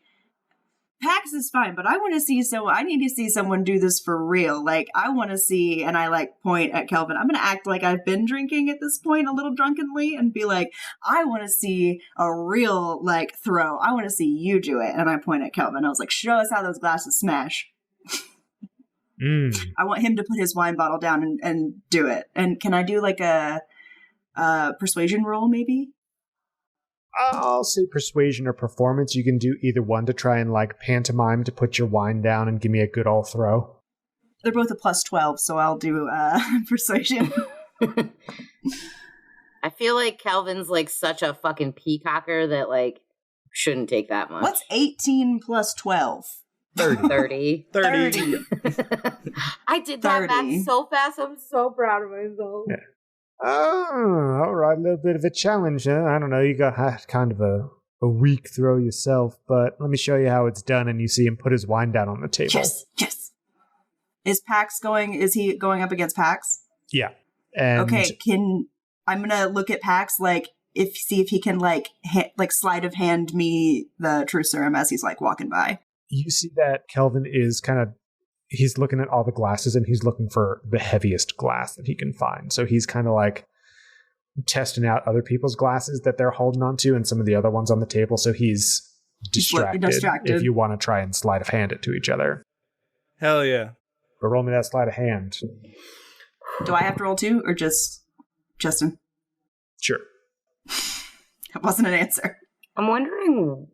Pax is fine, but I need to see someone do this for real. Like, I want to see, and I like point at Kelvin. I'm gonna act like I've been drinking at this point a little drunkenly and be like, I want to see a real like throw. I want to see you do it. And I point at Kelvin. I was like, show us how those glasses smash. I want him to put his wine bottle down and do it. And can I do like a persuasion roll maybe? I'll say persuasion or performance. You can do either one to try and like pantomime to put your wine down and give me a good old throw. They're both a plus 12, so I'll do persuasion. I feel like Calvin's like such a fucking peacocker that like shouldn't take that much. What's 18 plus 12? 30. 30. I did that 30. math so fast. I'm so proud of myself. Yeah. Oh, all right. A little bit of a challenge, huh? I don't know. You got kind of a weak throw yourself, but let me show you how it's done. And you see him put his wine down on the table. Yes. Is he going up against Pax? Yeah. And okay, I'm gonna look at Pax, like, see if he can, like, sleight of hand me the true serum as he's, like, walking by. You see that Kelvin is he's looking at all the glasses and he's looking for the heaviest glass that he can find. So he's kind of like testing out other people's glasses that they're holding onto and some of the other ones on the table. So he's distracted. If you want to try and sleight of hand it to each other. Hell yeah. But roll me that sleight of hand. Do I have to roll too, or just Justin? Sure. That wasn't an answer. I'm wondering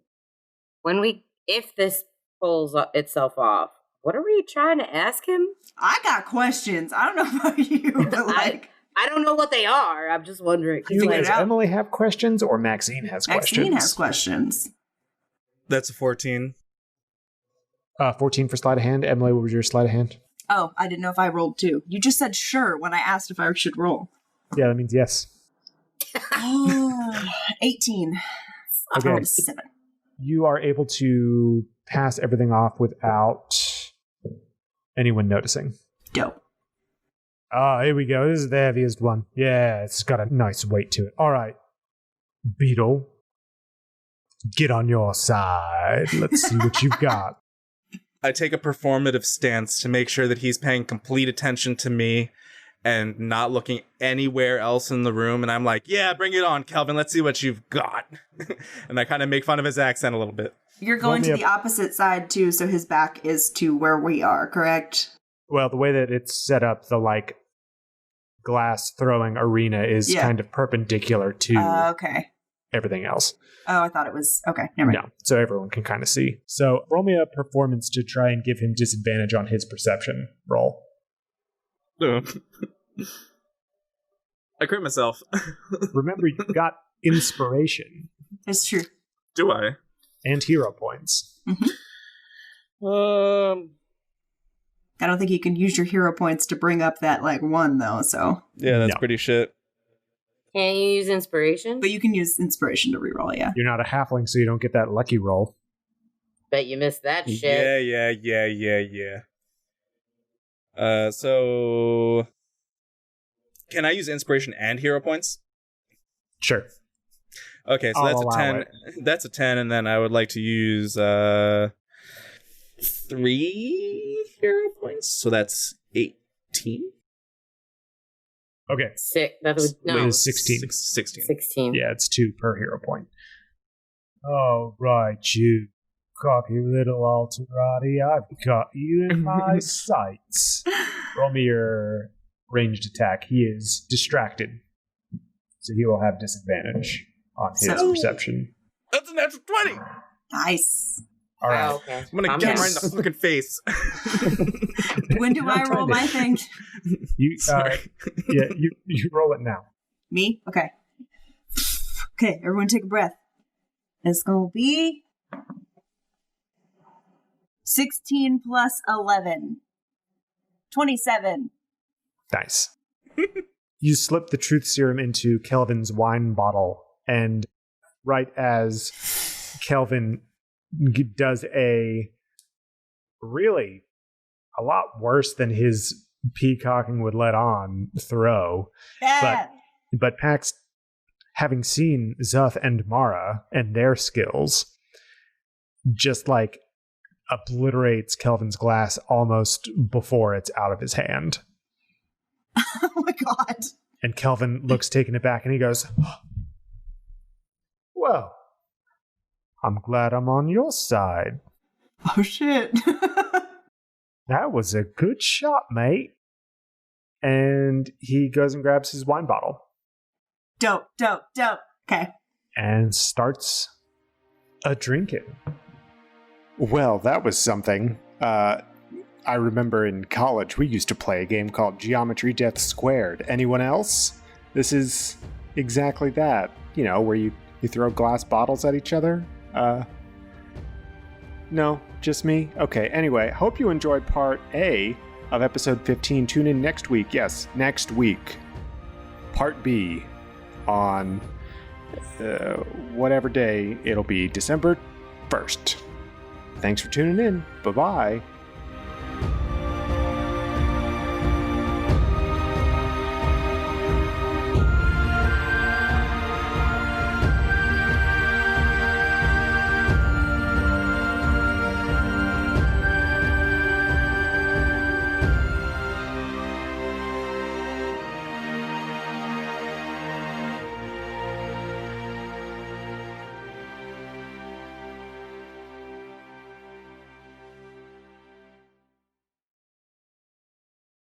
if this pulls itself off, what are we trying to ask him? I got questions. I don't know about you, but like... I don't know what they are. I'm just wondering. Does Emily have questions or Maxine has questions? Maxine has questions. That's a 14. 14 for sleight of hand. Emily, what was your sleight of hand? Oh, I didn't know if I rolled too. You just said sure when I asked if I should roll. Yeah, that means yes. 18. Okay. 7. You are able to pass everything off without anyone noticing. Dope. Ah, here we go. This is the heaviest one. Yeah, it's got a nice weight to it. All right. Beetle, get on your side. Let's see what you've got. I take a performative stance to make sure that he's paying complete attention to me and not looking anywhere else in the room. And I'm like, yeah, bring it on, Calvin. Let's see what you've got. And I kind of make fun of his accent a little bit. You're going to the opposite side, too, so his back is to where we are, correct? Well, the way that it's set up, the, like, glass throwing arena is kind of perpendicular to everything else. Oh, I thought it was... Okay, never mind. No, so everyone can kind of see. So roll me a performance to try and give him disadvantage on his perception roll. I crit myself. Remember, you've got inspiration. It's true. Do I? And hero points. Mm-hmm. I don't think you can use your hero points to bring up that, like, 1, though, so... Yeah, that's pretty shit. Can't you use inspiration? But you can use inspiration to reroll, yeah. You're not a halfling, so you don't get that lucky roll. Bet you missed that shit. Yeah. So... Can I use inspiration and hero points? Sure. Okay, so that's a 10. That's a 10, and then I would like to use 3 hero points. So that's 18. Okay. That was no. It is 16. 16. Yeah, it's 2 per hero point. All right, you cocky little alterati. I've got you in my sights. Roll me your ranged attack. He is distracted, so he will have disadvantage on his perception. That's a natural 20. Nice. All right. Oh, okay. I'm gonna get him right in the fucking face. When do I roll my thing? You roll it now. Me? Okay. Okay, everyone take a breath. It's gonna be 16 plus 11. 27. Nice. You slip the truth serum into Kelvin's wine bottle, and right as Kelvin does a lot worse than his peacocking would let on throw. But Pax, having seen Zuth and Mara and their skills, just like obliterates Kelvin's glass almost before it's out of his hand. Oh my god. And Kelvin looks taken aback and he goes, well, I'm glad I'm on your side. Oh shit. That was a good shot, mate. And he goes and grabs his wine bottle. Dope. Okay. and starts a drinking. Well, that was something. I remember in college we used to play a game called Geometry Death Squared. Anyone else? This is exactly that. You know, where you throw glass bottles at each other. No, just me? Okay, anyway, hope you enjoyed part A of episode 15. Tune in next week. Yes, next week. Part B on whatever day it'll be, December 1st. Thanks for tuning in. Bye-bye.